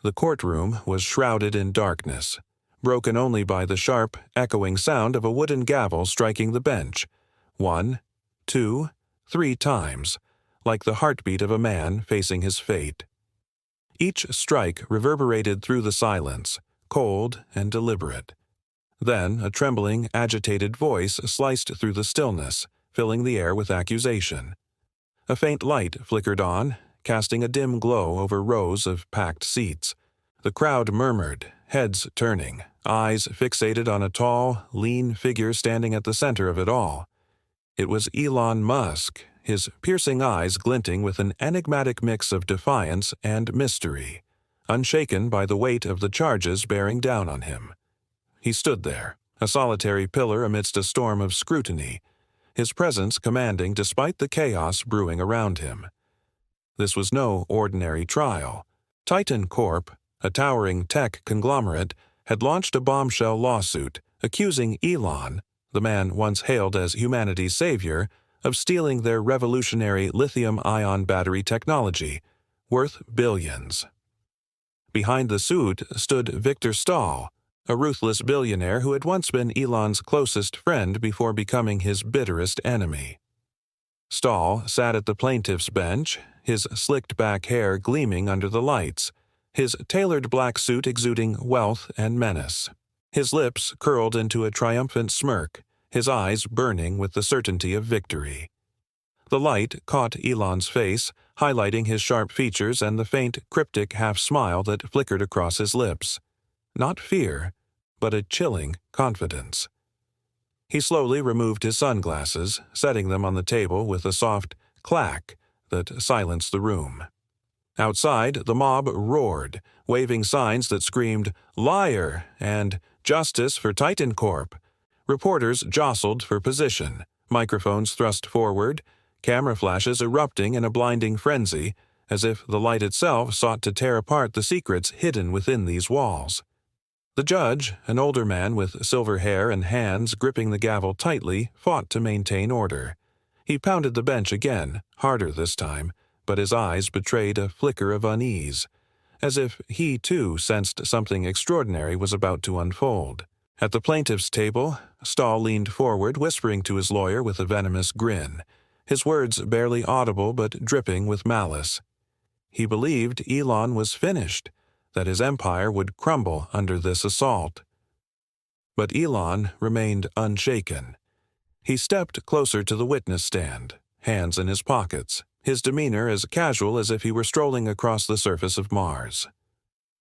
The courtroom was shrouded in darkness, broken only by the sharp, echoing sound of a wooden gavel striking the bench, 1, 2, 3 times, like the heartbeat of a man facing his fate. Each strike reverberated through the silence, cold and deliberate. Then a trembling, agitated voice sliced through the stillness, filling the air with accusation. A faint light flickered on, casting a dim glow over rows of packed seats. The crowd murmured, heads turning, eyes fixated on a tall, lean figure standing at the center of it all. It was Elon Musk, his piercing eyes glinting with an enigmatic mix of defiance and mystery, unshaken by the weight of the charges bearing down on him. He stood there, a solitary pillar amidst a storm of scrutiny, his presence commanding despite the chaos brewing around him. This was no ordinary trial. Titan Corp., a towering tech conglomerate, had launched a bombshell lawsuit accusing Elon, the man once hailed as humanity's savior, of stealing their revolutionary lithium-ion battery technology, worth billions. Behind the suit stood Victor Stahl, a ruthless billionaire who had once been Elon's closest friend before becoming his bitterest enemy. Stahl sat at the plaintiff's bench, his slicked-back hair gleaming under the lights, his tailored black suit exuding wealth and menace. His lips curled into a triumphant smirk, his eyes burning with the certainty of victory. The light caught Elon's face, highlighting his sharp features and the faint, cryptic half-smile that flickered across his lips. Not fear, but a chilling confidence. He slowly removed his sunglasses, setting them on the table with a soft clack that silenced the room. Outside, the mob roared, waving signs that screamed, "Liar!" and "Justice for Titan Corp." Reporters jostled for position, microphones thrust forward, camera flashes erupting in a blinding frenzy, as if the light itself sought to tear apart the secrets hidden within these walls. The judge, an older man with silver hair and hands gripping the gavel tightly, fought to maintain order. He pounded the bench again, harder this time, but his eyes betrayed a flicker of unease, as if he too sensed something extraordinary was about to unfold. At the plaintiff's table, Stahl leaned forward, whispering to his lawyer with a venomous grin, his words barely audible but dripping with malice. He believed Elon was finished, that his empire would crumble under this assault. But Elon remained unshaken. He stepped closer to the witness stand, hands in his pockets, his demeanor as casual as if he were strolling across the surface of Mars.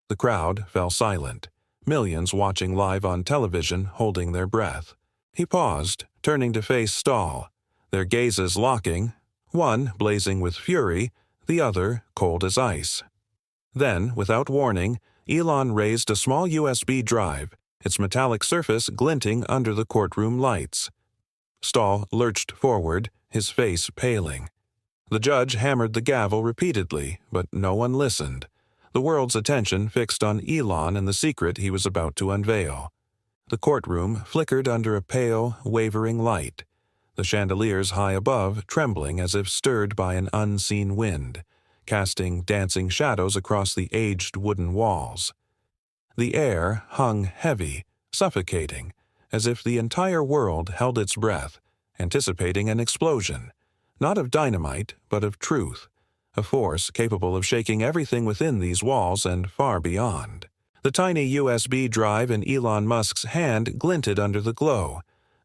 The crowd fell silent, millions watching live on television, holding their breath. He paused, turning to face Stahl, their gazes locking, one blazing with fury, the other cold as ice. Then, without warning, Elon raised a small USB drive, its metallic surface glinting under the courtroom lights. Stahl lurched forward, his face paling. The judge hammered the gavel repeatedly, but no one listened, the world's attention fixed on Elon and the secret he was about to unveil. The courtroom flickered under a pale, wavering light, the chandeliers high above trembling as if stirred by an unseen wind, casting dancing shadows across the aged wooden walls. The air hung heavy, suffocating, as if the entire world held its breath, anticipating an explosion, not of dynamite, but of truth, a force capable of shaking everything within these walls and far beyond. The tiny USB drive in Elon Musk's hand glinted under the glow,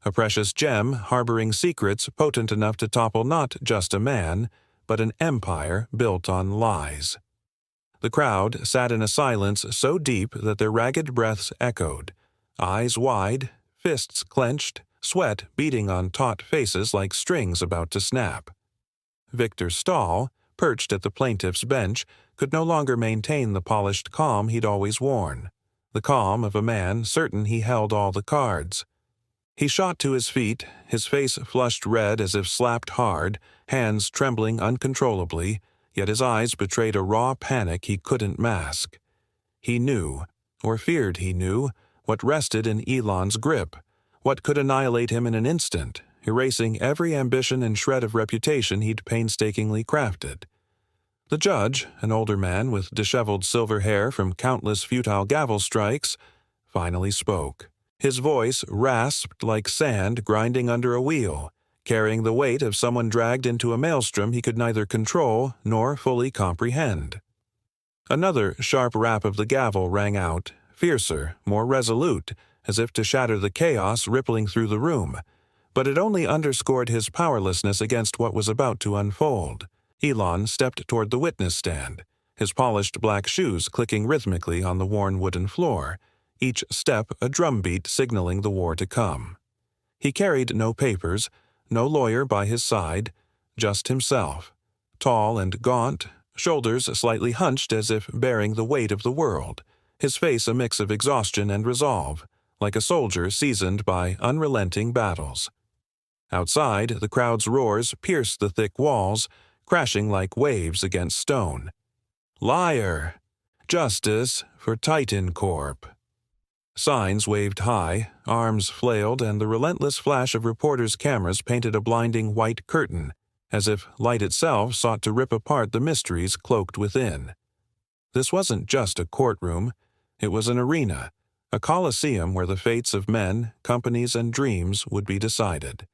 a precious gem harboring secrets potent enough to topple not just a man, but an empire built on lies. The crowd sat in a silence so deep that their ragged breaths echoed, eyes wide, fists clenched, sweat beating on taut faces like strings about to snap. Victor Stahl, perched at the plaintiff's bench, could no longer maintain the polished calm he'd always worn, the calm of a man certain he held all the cards. He shot to his feet, his face flushed red as if slapped hard, hands trembling uncontrollably, yet his eyes betrayed a raw panic he couldn't mask. He knew, or feared he knew, what rested in Elon's grip, what could annihilate him in an instant, erasing every ambition and shred of reputation he'd painstakingly crafted. The judge, an older man with disheveled silver hair from countless futile gavel strikes, finally spoke. His voice rasped like sand grinding under a wheel, carrying the weight of someone dragged into a maelstrom he could neither control nor fully comprehend. Another sharp rap of the gavel rang out, fiercer, more resolute, as if to shatter the chaos rippling through the room, but it only underscored his powerlessness against what was about to unfold. Elon stepped toward the witness stand, his polished black shoes clicking rhythmically on the worn wooden floor, each step a drumbeat signaling the war to come. He carried no papers, no lawyer by his side, just himself, tall and gaunt, shoulders slightly hunched as if bearing the weight of the world, his face a mix of exhaustion and resolve, like a soldier seasoned by unrelenting battles. Outside, the crowd's roars pierced the thick walls, crashing like waves against stone. Liar! Justice for Titan Corp. Signs waved high, arms flailed, and the relentless flash of reporters' cameras painted a blinding white curtain, as if light itself sought to rip apart the mysteries cloaked within. This wasn't just a courtroom, it was an arena, a coliseum where the fates of men, companies, and dreams would be decided.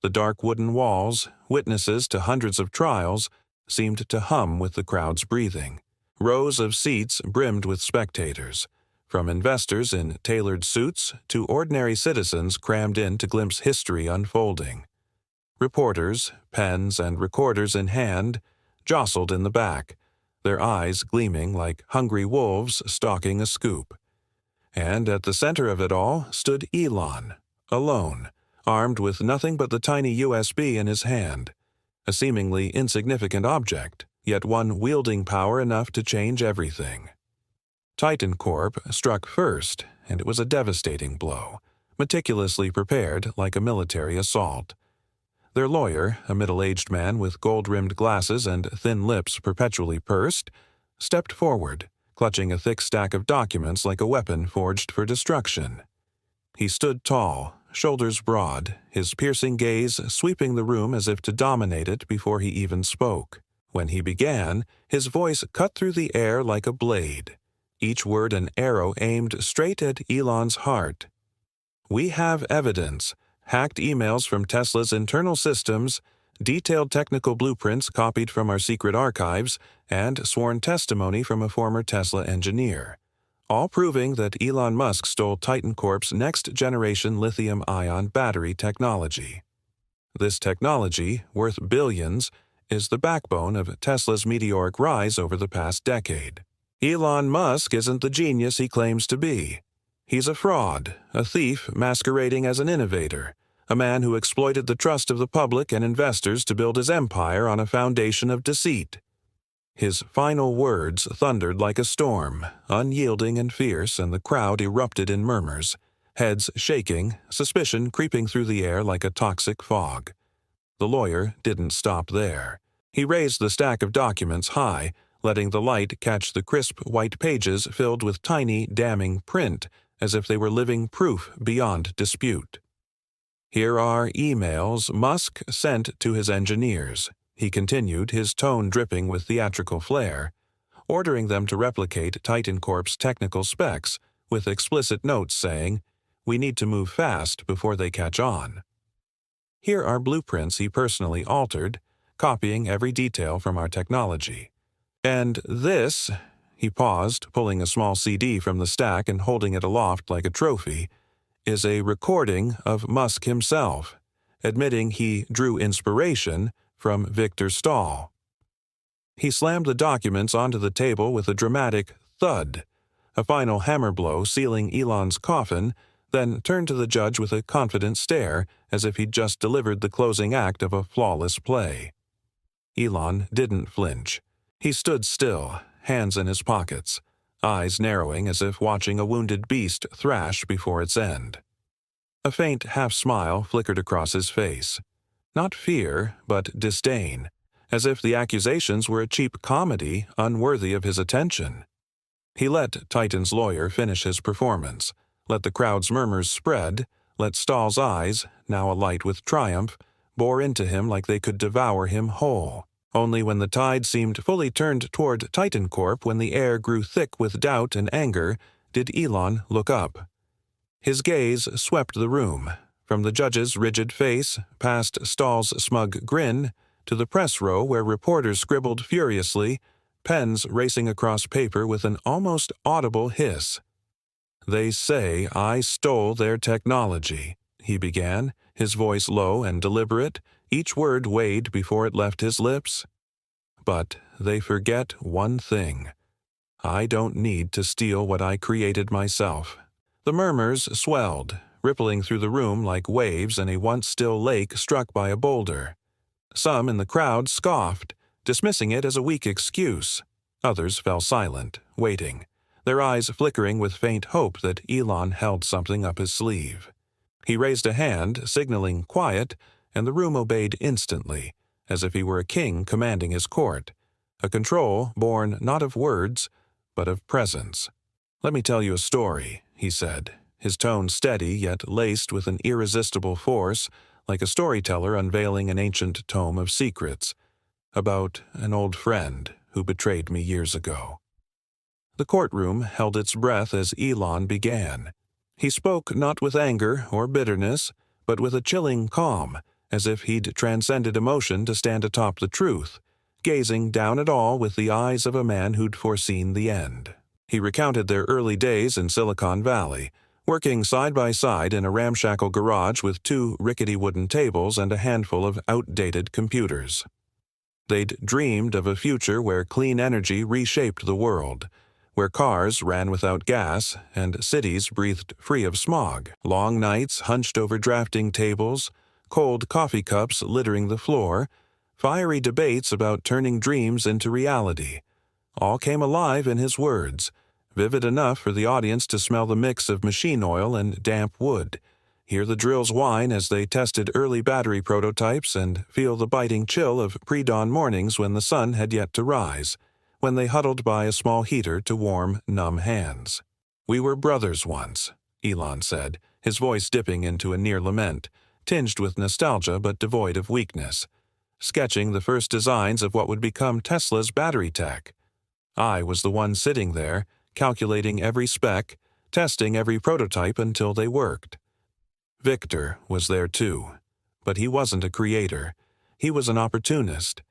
The dark wooden walls, witnesses to hundreds of trials, seemed to hum with the crowd's breathing. Rows of seats brimmed with spectators, from investors in tailored suits to ordinary citizens crammed in to glimpse history unfolding. Reporters, pens and recorders in hand, jostled in the back, their eyes gleaming like hungry wolves stalking a scoop. And at the center of it all stood Elon, alone, armed with nothing but the tiny USB in his hand, a seemingly insignificant object, yet one wielding power enough to change everything. Titan Corp struck first, and it was a devastating blow, meticulously prepared like a military assault. Their lawyer, a middle-aged man with gold-rimmed glasses and thin lips perpetually pursed, stepped forward, clutching a thick stack of documents like a weapon forged for destruction. He stood tall, shoulders broad, his piercing gaze sweeping the room as if to dominate it before he even spoke. When he began, his voice cut through the air like a blade, each word an arrow aimed straight at Elon's heart. We have evidence, hacked emails from Tesla's internal systems, detailed technical blueprints copied from our secret archives, and sworn testimony from a former Tesla engineer, all proving that Elon Musk stole Titan Corp's next-generation lithium-ion battery technology. This technology, worth billions, is the backbone of Tesla's meteoric rise over the past decade. Elon Musk isn't the genius he claims to be. He's a fraud, a thief masquerading as an innovator, a man who exploited the trust of the public and investors to build his empire on a foundation of deceit. His final words thundered like a storm, unyielding and fierce, and the crowd erupted in murmurs, heads shaking, suspicion creeping through the air like a toxic fog. The lawyer didn't stop there. He raised the stack of documents high, letting the light catch the crisp white pages filled with tiny, damning print, as if they were living proof beyond dispute. Here are emails Musk sent to his engineers, he continued, his tone dripping with theatrical flair, ordering them to replicate Titan Corp's technical specs, with explicit notes saying, "We need to move fast before they catch on." Here are blueprints he personally altered, copying every detail from our technology. And this, he paused, pulling a small CD from the stack and holding it aloft like a trophy, is a recording of Musk himself, admitting he drew inspiration from Victor Stahl. He slammed the documents onto the table with a dramatic thud, a final hammer blow sealing Elon's coffin, then turned to the judge with a confident stare as if he'd just delivered the closing act of a flawless play. Elon didn't flinch. He stood still, hands in his pockets, eyes narrowing as if watching a wounded beast thrash before its end. A faint half-smile flickered across his face. Not fear, but disdain, as if the accusations were a cheap comedy unworthy of his attention. He let Titan's lawyer finish his performance, let the crowd's murmurs spread, let Stahl's eyes, now alight with triumph, bore into him like they could devour him whole. Only when the tide seemed fully turned toward Titan Corp, when the air grew thick with doubt and anger, did Elon look up. His gaze swept the room, from the judge's rigid face, past Stahl's smug grin, to the press row where reporters scribbled furiously, pens racing across paper with an almost audible hiss. "They say I stole their technology," he began, his voice low and deliberate, each word weighed before it left his lips. "But they forget one thing. I don't need to steal what I created myself." The murmurs swelled, rippling through the room like waves in a once still lake struck by a boulder. Some in the crowd scoffed, dismissing it as a weak excuse. Others fell silent, waiting, their eyes flickering with faint hope that Elon held something up his sleeve. He raised a hand, signaling quiet, and the room obeyed instantly, as if he were a king commanding his court, a control born not of words, but of presence. "Let me tell you a story," he said, his tone steady yet laced with an irresistible force, like a storyteller unveiling an ancient tome of secrets, about an old friend who betrayed me years ago. The courtroom held its breath as Elon began. He spoke not with anger or bitterness, but with a chilling calm, as if he'd transcended emotion to stand atop the truth, gazing down at all with the eyes of a man who'd foreseen the end. He recounted their early days in Silicon Valley, working side by side in a ramshackle garage with 2 rickety wooden tables and a handful of outdated computers. They'd dreamed of a future where clean energy reshaped the world, where cars ran without gas and cities breathed free of smog, long nights hunched over drafting tables, cold coffee cups littering the floor, fiery debates about turning dreams into reality. All came alive in his words, vivid enough for the audience to smell the mix of machine oil and damp wood, hear the drills whine as they tested early battery prototypes, and feel the biting chill of pre-dawn mornings when the sun had yet to rise, when they huddled by a small heater to warm numb hands. "We were brothers once," Elon said, his voice dipping into a near lament, tinged with nostalgia but devoid of weakness, sketching the first designs of what would become Tesla's battery tech. "I was the one sitting there, calculating every spec, testing every prototype until they worked. Victor was there too, but he wasn't a creator. He was an opportunist.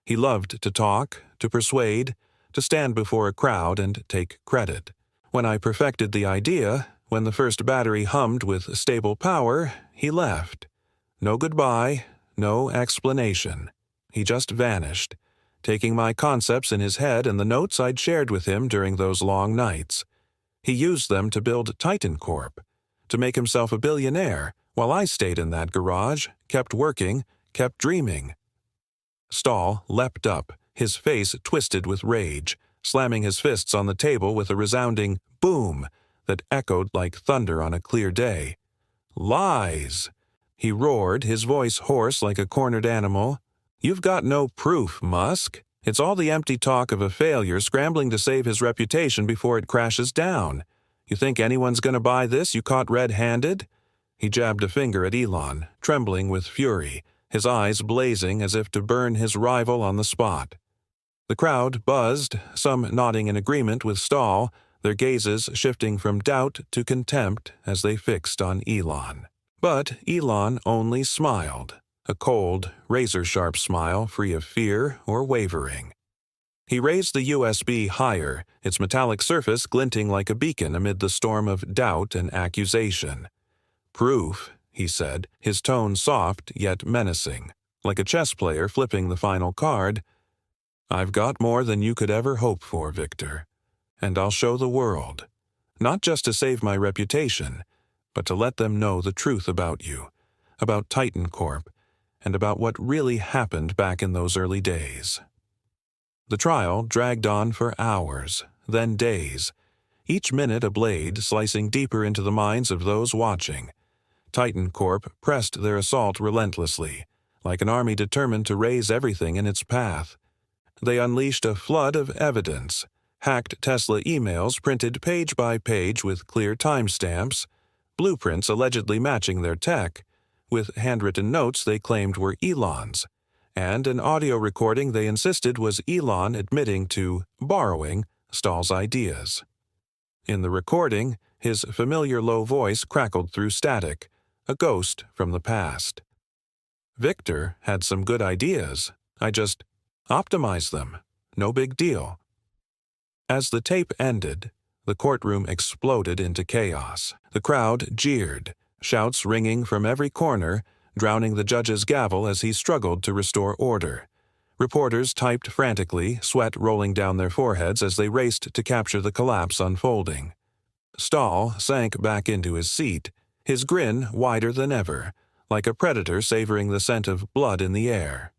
He loved to talk, to persuade, to stand before a crowd and take credit. When I perfected the idea, when the first battery hummed with stable power, he left. No goodbye, no explanation. He just vanished, taking my concepts in his head and the notes I'd shared with him during those long nights. He used them to build Titan Corp, to make himself a billionaire, while I stayed in that garage, kept working, kept dreaming." Stahl leapt up, his face twisted with rage, slamming his fists on the table with a resounding boom that echoed like thunder on a clear day. "Lies!" he roared, his voice hoarse like a cornered animal. "You've got no proof, Musk. It's all the empty talk of a failure scrambling to save his reputation before it crashes down. You think anyone's going to buy this you caught red-handed?" He jabbed a finger at Elon, trembling with fury, his eyes blazing as if to burn his rival on the spot. The crowd buzzed, some nodding in agreement with Stahl, their gazes shifting from doubt to contempt as they fixed on Elon. But Elon only smiled, a cold, razor-sharp smile free of fear or wavering. He raised the USB higher, its metallic surface glinting like a beacon amid the storm of doubt and accusation. "Proof," he said, his tone soft yet menacing, like a chess player flipping the final card. "I've got more than you could ever hope for, Victor. And I'll show the world, not just to save my reputation, but to let them know the truth about you, about Titan Corp, and about what really happened back in those early days." The trial dragged on for hours, then days, each minute a blade slicing deeper into the minds of those watching. Titan Corp pressed their assault relentlessly, like an army determined to raze everything in its path. They unleashed a flood of evidence, hacked Tesla emails printed page by page with clear timestamps, blueprints allegedly matching their tech, with handwritten notes they claimed were Elon's, and an audio recording they insisted was Elon admitting to borrowing Stahl's ideas. In the recording, his familiar low voice crackled through static, a ghost from the past. "Victor had some good ideas. I just optimized them. No big deal." As the tape ended, the courtroom exploded into chaos. The crowd jeered, shouts ringing from every corner, drowning the judge's gavel as he struggled to restore order. Reporters typed frantically, sweat rolling down their foreheads as they raced to capture the collapse unfolding. Stahl sank back into his seat, his grin wider than ever, like a predator savoring the scent of blood in the air.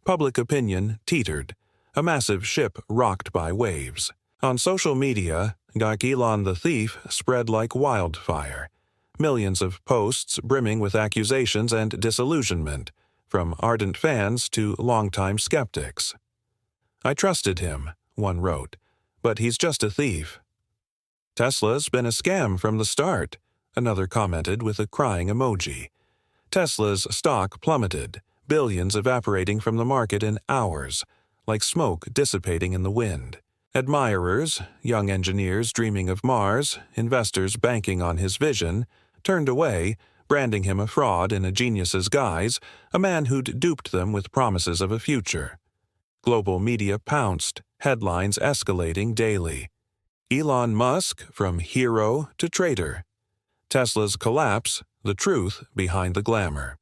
Public opinion teetered, a massive ship rocked by waves. On social media, like Elon the Thief spread like wildfire, millions of posts brimming with accusations and disillusionment, from ardent fans to longtime skeptics. "I trusted him," one wrote, "but he's just a thief." "Tesla's been a scam from the start," another commented with a crying emoji. Tesla's stock plummeted, billions evaporating from the market in hours, like smoke dissipating in the wind. Admirers, young engineers dreaming of Mars, investors banking on his vision, turned away, branding him a fraud in a genius's guise, a man who'd duped them with promises of a future. Global media pounced, headlines escalating daily. Elon Musk from hero to traitor. Tesla's collapse, the truth behind the glamour.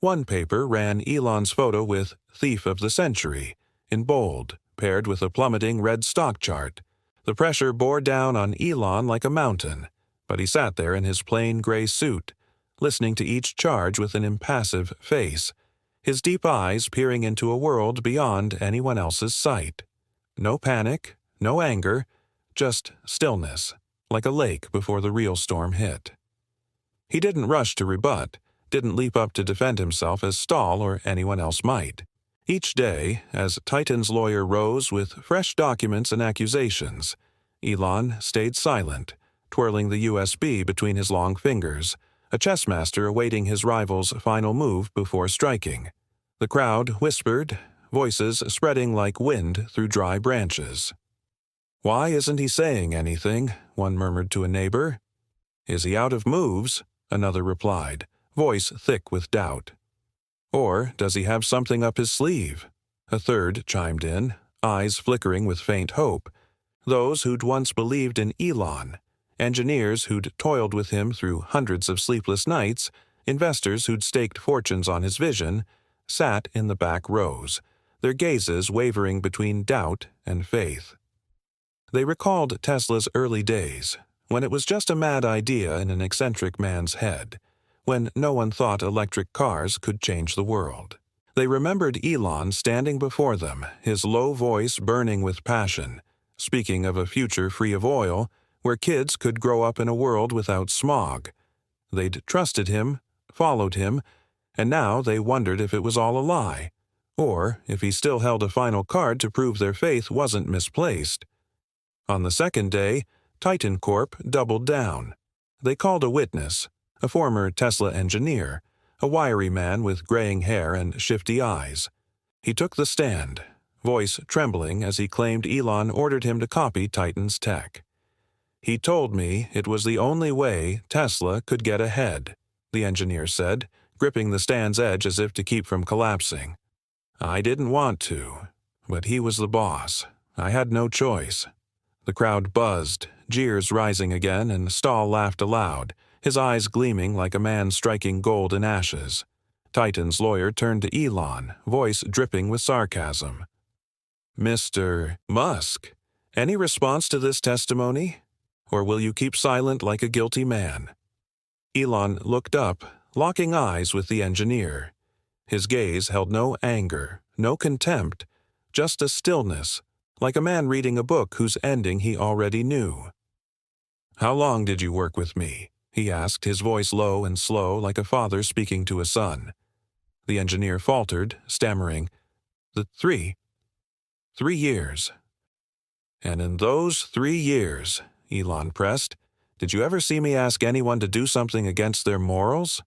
One paper ran Elon's photo with "Thief of the Century" in bold, paired with a plummeting red stock chart. The pressure bore down on Elon like a mountain, but he sat there in his plain gray suit, listening to each charge with an impassive face, his deep eyes peering into a world beyond anyone else's sight. No panic, no anger, just stillness, like a lake before the real storm hit. He didn't rush to rebut, didn't leap up to defend himself as Stahl or anyone else might. Each day, as Titan's lawyer rose with fresh documents and accusations, Elon stayed silent, twirling the USB between his long fingers, a chess master awaiting his rival's final move before striking. The crowd whispered, voices spreading like wind through dry branches. "Why isn't he saying anything?" one murmured to a neighbor. "Is he out of moves?" another replied, voice thick with doubt. "Or does he have something up his sleeve?" a third chimed in, eyes flickering with faint hope. Those who'd once believed in Elon, engineers who'd toiled with him through hundreds of sleepless nights, investors who'd staked fortunes on his vision, sat in the back rows, their gazes wavering between doubt and faith. They recalled Tesla's early days, when it was just a mad idea in an eccentric man's head, when no one thought electric cars could change the world. They remembered Elon standing before them, his low voice burning with passion, speaking of a future free of oil, where kids could grow up in a world without smog. They'd trusted him, followed him, and now they wondered if it was all a lie, or if he still held a final card to prove their faith wasn't misplaced. On the second day, Titan Corp doubled down. They called a witness, a former Tesla engineer, a wiry man with graying hair and shifty eyes. He took the stand, voice trembling as he claimed Elon ordered him to copy Titan's tech. "He told me it was the only way Tesla could get ahead," the engineer said, gripping the stand's edge as if to keep from collapsing. "I didn't want to, but he was the boss. I had no choice." The crowd buzzed, jeers rising again, and Stahl laughed aloud, his eyes gleaming like a man striking gold in ashes. Titan's lawyer turned to Elon, voice dripping with sarcasm. "Mr. Musk, any response to this testimony? Or will you keep silent like a guilty man?" Elon looked up, locking eyes with the engineer. His gaze held no anger, no contempt, just a stillness, like a man reading a book whose ending he already knew. "How long did you work with me?" he asked, his voice low and slow, like a father speaking to a son. The engineer faltered, stammering, "3 years." "And in those 3 years," Elon pressed, "did you ever see me ask anyone to do something against their morals?"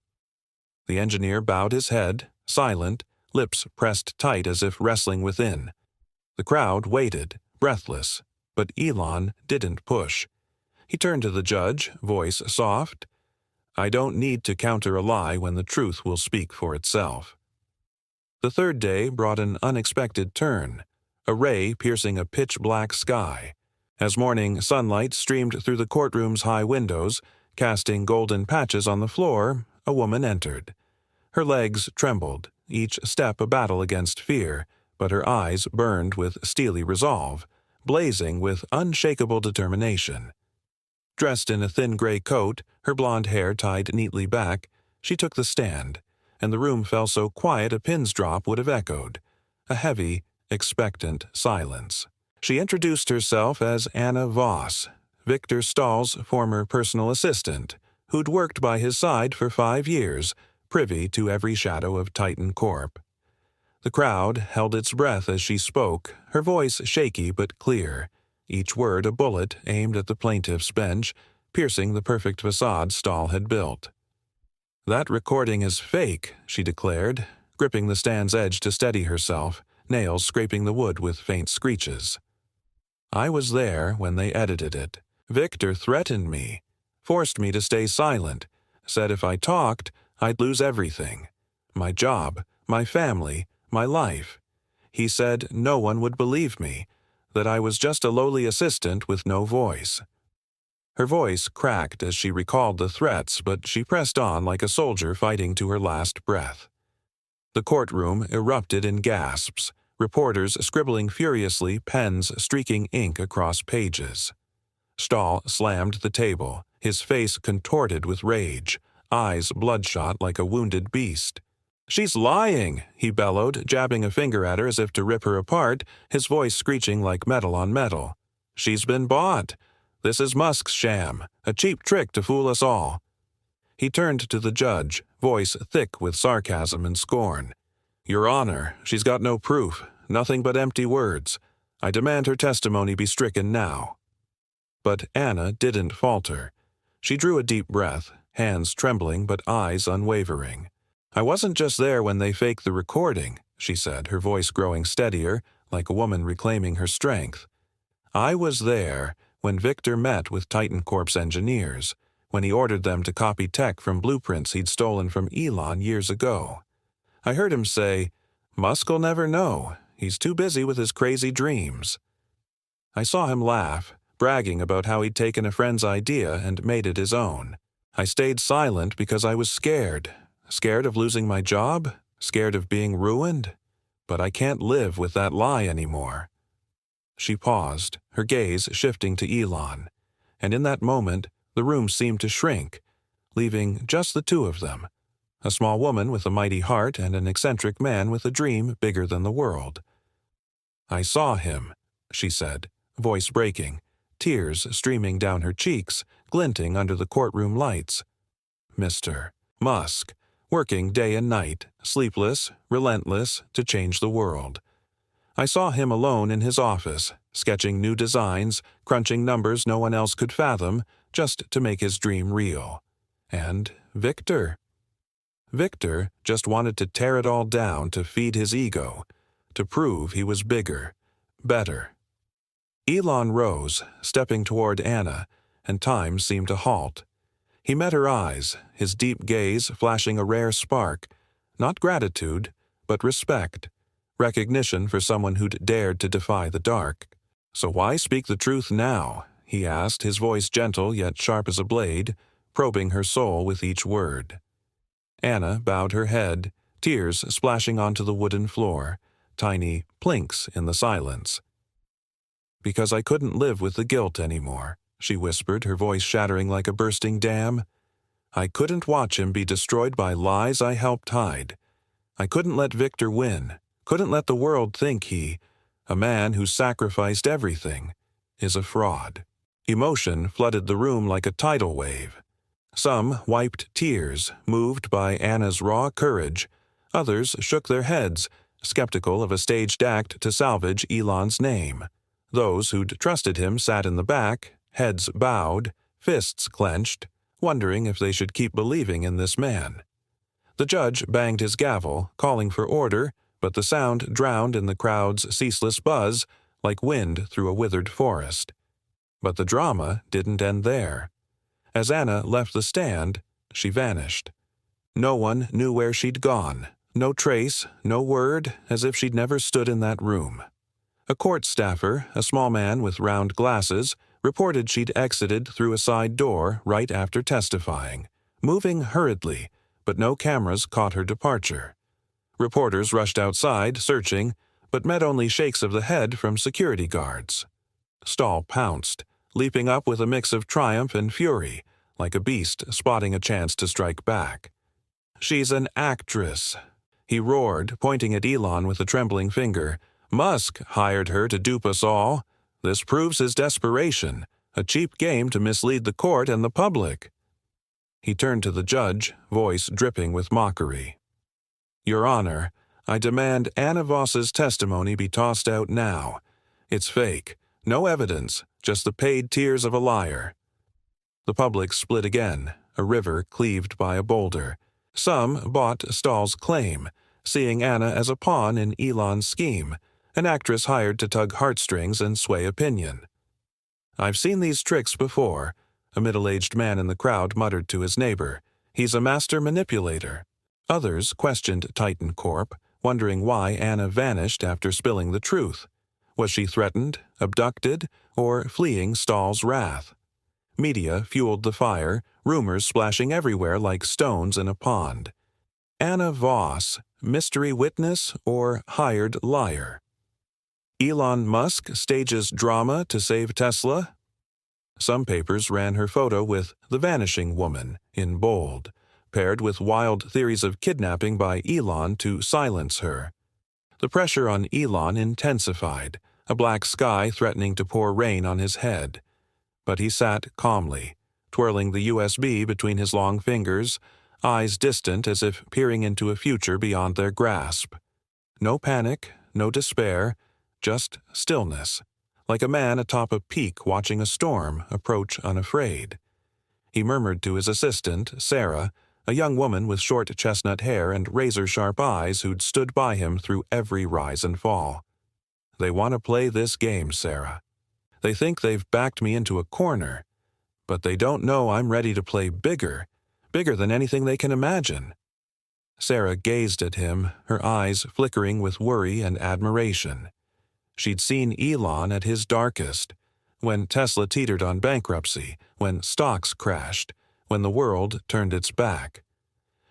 The engineer bowed his head, silent, lips pressed tight as if wrestling within. The crowd waited, breathless, but Elon didn't push. He turned to the judge, voice soft. "I don't need to counter a lie when the truth will speak for itself." The third day brought an unexpected turn, a ray piercing a pitch-black sky. As morning sunlight streamed through the courtroom's high windows, casting golden patches on the floor, a woman entered. Her legs trembled, each step a battle against fear, but her eyes burned with steely resolve, blazing with unshakable determination. Dressed in a thin gray coat, her blonde hair tied neatly back, she took the stand, and the room fell so quiet a pin's drop would have echoed. A heavy, expectant silence. She introduced herself as Anna Voss, Victor Stahl's former personal assistant, who'd worked by his side for 5 years, privy to every shadow of Titan Corp. The crowd held its breath as she spoke, her voice shaky but clear, each word a bullet aimed at the plaintiff's bench, piercing the perfect facade Stahl had built. "That recording is fake," she declared, gripping the stand's edge to steady herself, nails scraping the wood with faint screeches. "I was there when they edited it. Victor threatened me, forced me to stay silent, said if I talked, I'd lose everything. My job, my family, my life. He said no one would believe me, that I was just a lowly assistant with no voice." Her voice cracked as she recalled the threats, but she pressed on like a soldier fighting to her last breath. The courtroom erupted in gasps, reporters scribbling furiously, pens streaking ink across pages. Stahl slammed the table, his face contorted with rage, eyes bloodshot like a wounded beast. "She's lying," he bellowed, jabbing a finger at her as if to rip her apart, his voice screeching like metal on metal. "She's been bought. This is Musk's sham, a cheap trick to fool us all." He turned to the judge, voice thick with sarcasm and scorn. "Your Honor, she's got no proof, nothing but empty words. I demand her testimony be stricken now." But Anna didn't falter. She drew a deep breath, hands trembling but eyes unwavering. "I wasn't just there when they faked the recording," she said, her voice growing steadier, like a woman reclaiming her strength. "I was there when Victor met with Titan Corp's engineers, when he ordered them to copy tech from blueprints he'd stolen from Elon years ago. I heard him say, 'Musk'll never know. He's too busy with his crazy dreams.' I saw him laugh, bragging about how he'd taken a friend's idea and made it his own. I stayed silent because I was scared. Scared of losing my job? Scared of being ruined? But I can't live with that lie anymore." She paused, her gaze shifting to Elon, and in that moment, the room seemed to shrink, leaving just the two of them, a small woman with a mighty heart and an eccentric man with a dream bigger than the world. "I saw him," she said, voice breaking, tears streaming down her cheeks, glinting under the courtroom lights. "Mr. Musk, working day and night, sleepless, relentless, to change the world. I saw him alone in his office, sketching new designs, crunching numbers no one else could fathom, just to make his dream real. And Victor? Victor just wanted to tear it all down to feed his ego, to prove he was bigger, better." Elon rose, stepping toward Anna, and time seemed to halt. He met her eyes, his deep gaze flashing a rare spark, not gratitude, but respect, recognition for someone who'd dared to defy the dark. "So why speak the truth now?" he asked, his voice gentle yet sharp as a blade, probing her soul with each word. Anna bowed her head, tears splashing onto the wooden floor, tiny plinks in the silence. "Because I couldn't live with the guilt anymore," she whispered, her voice shattering like a bursting dam. "I couldn't watch him be destroyed by lies I helped hide. I couldn't let Victor win, couldn't let the world think he, a man who sacrificed everything, is a fraud." Emotion flooded the room like a tidal wave. Some wiped tears, moved by Anna's raw courage. Others shook their heads, skeptical of a staged act to salvage Elon's name. Those who'd trusted him sat in the back, heads bowed, fists clenched, wondering if they should keep believing in this man. The judge banged his gavel, calling for order, but the sound drowned in the crowd's ceaseless buzz like wind through a withered forest. But the drama didn't end there. As Anna left the stand, she vanished. No one knew where she'd gone. No trace, no word, as if she'd never stood in that room. A court staffer, a small man with round glasses, reported she'd exited through a side door right after testifying, moving hurriedly, but no cameras caught her departure. Reporters rushed outside, searching, but met only shakes of the head from security guards. Stahl pounced, leaping up with a mix of triumph and fury, like a beast spotting a chance to strike back. "She's an actress," he roared, pointing at Elon with a trembling finger. "Musk hired her to dupe us all. This proves his desperation, a cheap game to mislead the court and the public." He turned to the judge, voice dripping with mockery. "Your Honor, I demand Anna Voss's testimony be tossed out now. It's fake. No evidence, just the paid tears of a liar." The public split again, a river cleaved by a boulder. Some bought Stahl's claim, seeing Anna as a pawn in Elon's scheme, an actress hired to tug heartstrings and sway opinion. "I've seen these tricks before," a middle-aged man in the crowd muttered to his neighbor. "He's a master manipulator." Others questioned Titan Corp, wondering why Anna vanished after spilling the truth. Was she threatened, abducted, or fleeing Stahl's wrath? Media fueled the fire, rumors splashing everywhere like stones in a pond. Anna Voss, mystery witness or hired liar? Elon Musk stages drama to save Tesla? Some papers ran her photo with "The Vanishing Woman" in bold, paired with wild theories of kidnapping by Elon to silence her. The pressure on Elon intensified, a black sky threatening to pour rain on his head. But he sat calmly, twirling the USB between his long fingers, eyes distant as if peering into a future beyond their grasp. No panic, no despair, just stillness, like a man atop a peak watching a storm approach unafraid. He murmured to his assistant, Sarah, a young woman with short chestnut hair and razor-sharp eyes who'd stood by him through every rise and fall. "They want to play this game, Sarah. They think they've backed me into a corner, but they don't know I'm ready to play bigger than anything they can imagine." Sarah gazed at him, her eyes flickering with worry and admiration. She'd seen Elon at his darkest, when Tesla teetered on bankruptcy, when stocks crashed, when the world turned its back.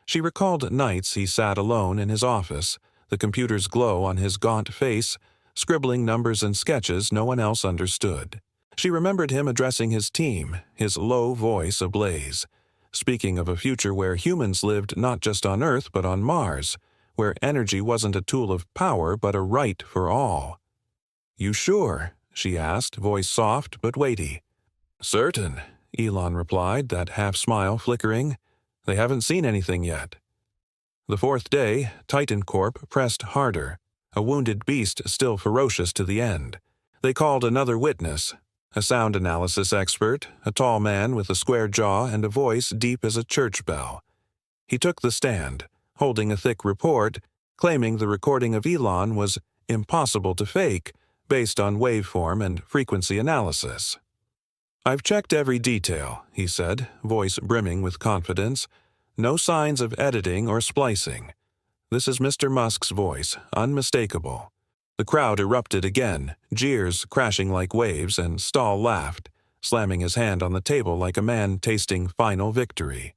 She recalled nights he sat alone in his office, the computer's glow on his gaunt face, scribbling numbers and sketches no one else understood. She remembered him addressing his team, his low voice ablaze, speaking of a future where humans lived not just on Earth but on Mars, where energy wasn't a tool of power but a right for all. "You sure?" she asked, voice soft but weighty. "Certain," Elon replied, that half-smile flickering. "They haven't seen anything yet." The fourth day, Titan Corp pressed harder, a wounded beast still ferocious to the end. They called another witness, a sound analysis expert, a tall man with a square jaw and a voice deep as a church bell. He took the stand, holding a thick report, claiming the recording of Elon was impossible to fake based on waveform and frequency analysis. "I've checked every detail," he said, voice brimming with confidence. "No signs of editing or splicing. This is Mr. Musk's voice, unmistakable." The crowd erupted again, jeers crashing like waves, and Stahl laughed, slamming his hand on the table like a man tasting final victory.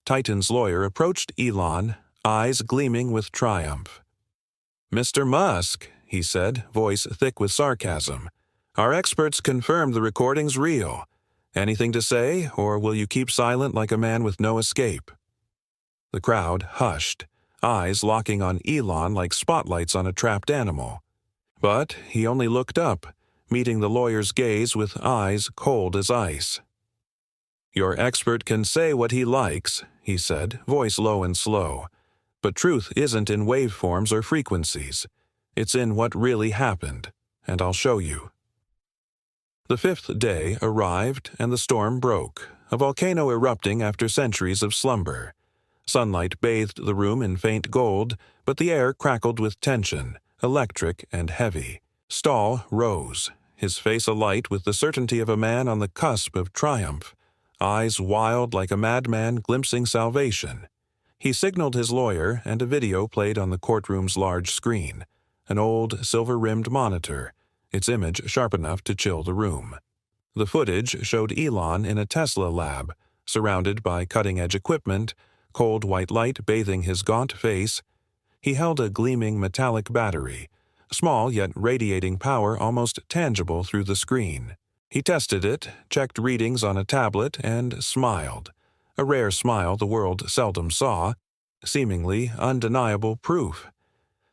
Titan's lawyer approached Elon, eyes gleaming with triumph. "Mr. Musk," he said, voice thick with sarcasm, "our experts confirmed the recording's real. Anything to say, or will you keep silent like a man with no escape?" The crowd hushed, eyes locking on Elon like spotlights on a trapped animal. But he only looked up, meeting the lawyer's gaze with eyes cold as ice. "Your expert can say what he likes," he said, voice low and slow. "But truth isn't in waveforms or frequencies. It's in what really happened, and I'll show you." The fifth day arrived, and the storm broke, a volcano erupting after centuries of slumber. Sunlight bathed the room in faint gold, but the air crackled with tension, electric and heavy. Stahl rose, his face alight with the certainty of a man on the cusp of triumph, eyes wild like a madman glimpsing salvation. He signaled his lawyer, and a video played on the courtroom's large screen, an old silver-rimmed monitor, its image sharp enough to chill the room. The footage showed Elon in a Tesla lab, surrounded by cutting-edge equipment, cold white light bathing his gaunt face. He held a gleaming metallic battery, small yet radiating power almost tangible through the screen. He tested it, checked readings on a tablet, and smiled. A rare smile the world seldom saw, seemingly undeniable proof.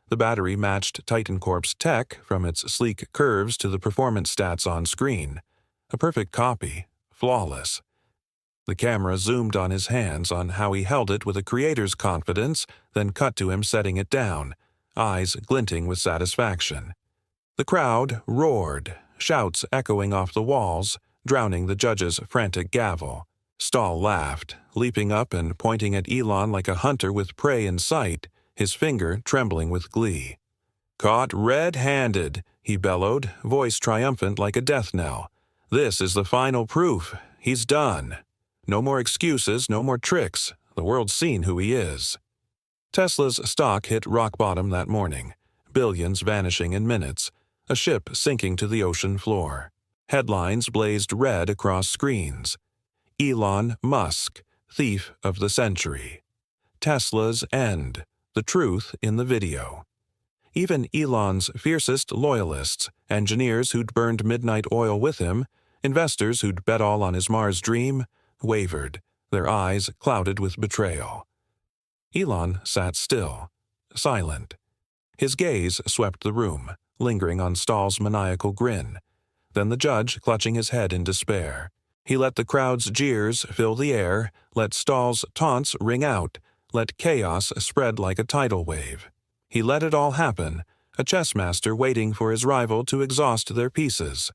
The battery matched Titan Corp's tech from its sleek curves to the performance stats on screen. A perfect copy, flawless. The camera zoomed on his hands, on how he held it with a creator's confidence, then cut to him setting it down, eyes glinting with satisfaction. The crowd roared, shouts echoing off the walls, drowning the judge's frantic gavel. Stahl laughed, leaping up and pointing at Elon like a hunter with prey in sight, his finger trembling with glee. "Caught red-handed," he bellowed, voice triumphant like a death knell. "This is the final proof. He's done. No more excuses, no more tricks. The world's seen who he is." Tesla's stock hit rock bottom that morning, billions vanishing in minutes, a ship sinking to the ocean floor. Headlines blazed red across screens. Elon Musk, thief of the century. Tesla's end, the truth in the video. Even Elon's fiercest loyalists, engineers who'd burned midnight oil with him, investors who'd bet all on his Mars dream, wavered, their eyes clouded with betrayal. Elon sat still, silent. His gaze swept the room, lingering on Stahl's maniacal grin. Then the judge clutching his head in despair. He let the crowd's jeers fill the air, let Stahl's taunts ring out, let chaos spread like a tidal wave. He let it all happen, a chess master waiting for his rival to exhaust their pieces.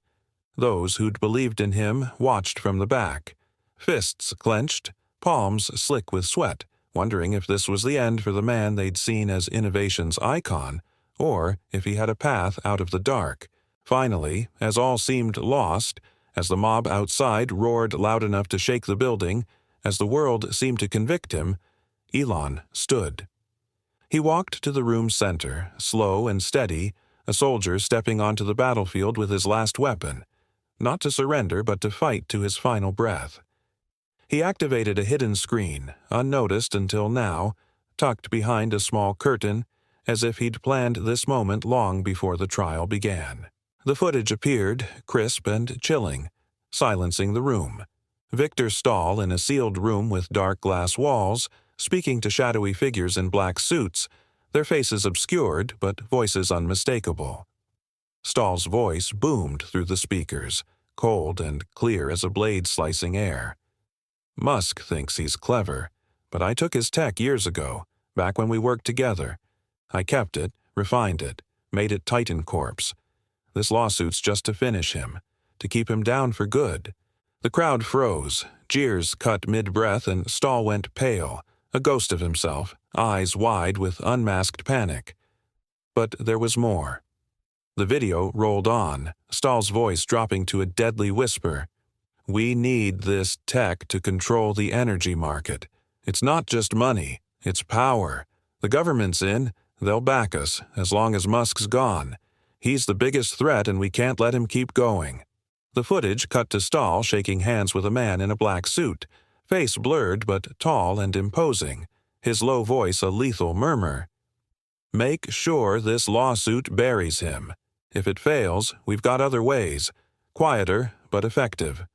Those who'd believed in him watched from the back, fists clenched, palms slick with sweat, wondering if this was the end for the man they'd seen as innovation's icon, or if he had a path out of the dark. Finally, as all seemed lost, as the mob outside roared loud enough to shake the building, as the world seemed to convict him, Elon stood. He walked to the room's center, slow and steady, a soldier stepping onto the battlefield with his last weapon, not to surrender but to fight to his final breath. He activated a hidden screen, unnoticed until now, tucked behind a small curtain, as if he'd planned this moment long before the trial began. The footage appeared, crisp and chilling, silencing the room. Victor Stahl in a sealed room with dark glass walls, speaking to shadowy figures in black suits, their faces obscured but voices unmistakable. Stahl's voice boomed through the speakers, cold and clear as a blade slicing air. "Musk thinks he's clever, but I took his tech years ago, back when we worked together. I kept it, refined it, made it Titan Corp's. This lawsuit's just to finish him, to keep him down for good." The crowd froze, jeers cut mid-breath, and Stahl went pale, a ghost of himself, eyes wide with unmasked panic. But there was more. The video rolled on, Stahl's voice dropping to a deadly whisper. "We need this tech to control the energy market. It's not just money, it's power. The government's in, they'll back us, as long as Musk's gone. He's the biggest threat and we can't let him keep going." The footage cut to Stahl shaking hands with a man in a black suit, face blurred but tall and imposing, his low voice a lethal murmur. "Make sure this lawsuit buries him. If it fails, we've got other ways, quieter but effective."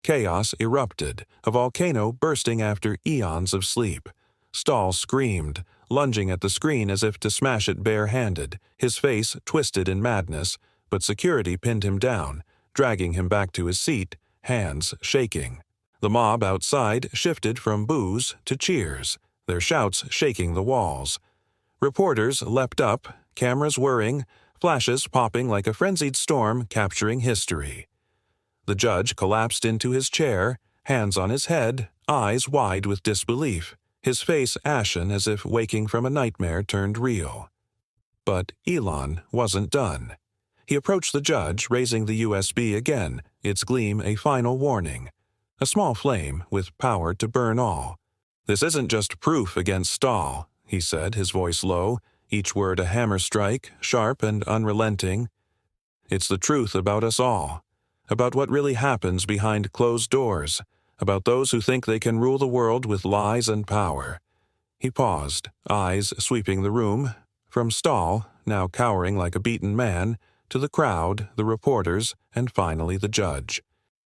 Chaos erupted, a volcano bursting after eons of sleep. Stahl screamed, lunging at the screen as if to smash it bare-handed, his face twisted in madness, but security pinned him down, dragging him back to his seat, hands shaking. The mob outside shifted from boos to cheers, their shouts shaking the walls. Reporters leapt up, cameras whirring, flashes popping like a frenzied storm capturing history. The judge collapsed into his chair, hands on his head, eyes wide with disbelief. his face ashen as if waking from a nightmare turned real. But Elon wasn't done. He approached the judge, raising the USB again, its gleam a final warning. A small flame with power to burn all. "This isn't just proof against Stahl," he said, his voice low, each word a hammer strike, sharp and unrelenting. "It's the truth about us all, about what really happens behind closed doors, about those who think they can rule the world with lies and power." He paused, eyes sweeping the room, from Stahl, now cowering like a beaten man, to the crowd, the reporters, and finally the judge.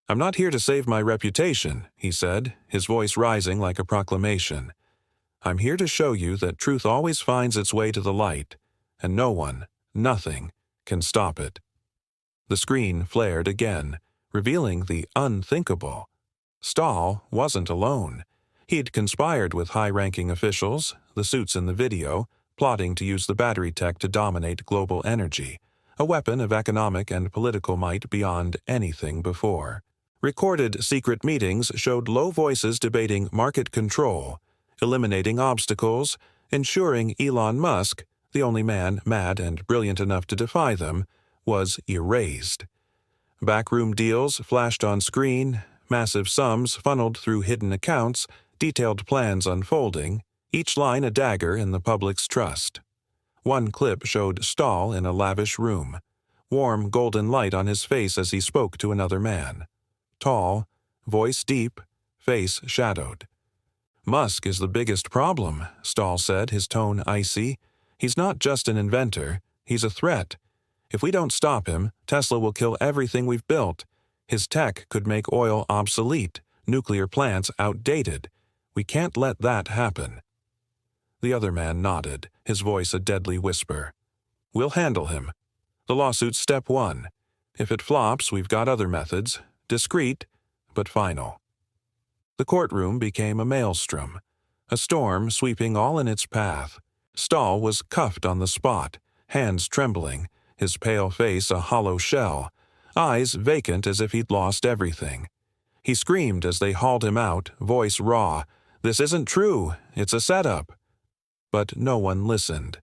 "I'm not here to save my reputation," he said, his voice rising like a proclamation. "I'm here to show you that truth always finds its way to the light, and no one, nothing, can stop it." The screen flared again, revealing the unthinkable. Stahl wasn't alone. He'd conspired with high-ranking officials, the suits in the video, plotting to use the battery tech to dominate global energy, a weapon of economic and political might beyond anything before. Recorded secret meetings showed low voices debating market control, eliminating obstacles, ensuring Elon Musk, the only man mad and brilliant enough to defy them, was erased. Backroom deals flashed on screen, massive sums funneled through hidden accounts, detailed plans unfolding, each line a dagger in the public's trust. One clip showed Stahl in a lavish room, warm golden light on his face as he spoke to another man. Tall, voice deep, face shadowed. "Musk is the biggest problem," Stahl said, his tone icy. "He's not just an inventor, he's a threat. If we don't stop him, Tesla will kill everything we've built. His tech could make oil obsolete, nuclear plants outdated. We can't let that happen." The other man nodded, his voice a deadly whisper. "We'll handle him. The lawsuit's step one. If it flops, we've got other methods, discreet, but final." The courtroom became a maelstrom, a storm sweeping all in its path. Stahl was cuffed on the spot, hands trembling, his pale face a hollow shell, eyes vacant as if he'd lost everything. He screamed as they hauled him out, voice raw, "This isn't true, it's a setup." But no one listened.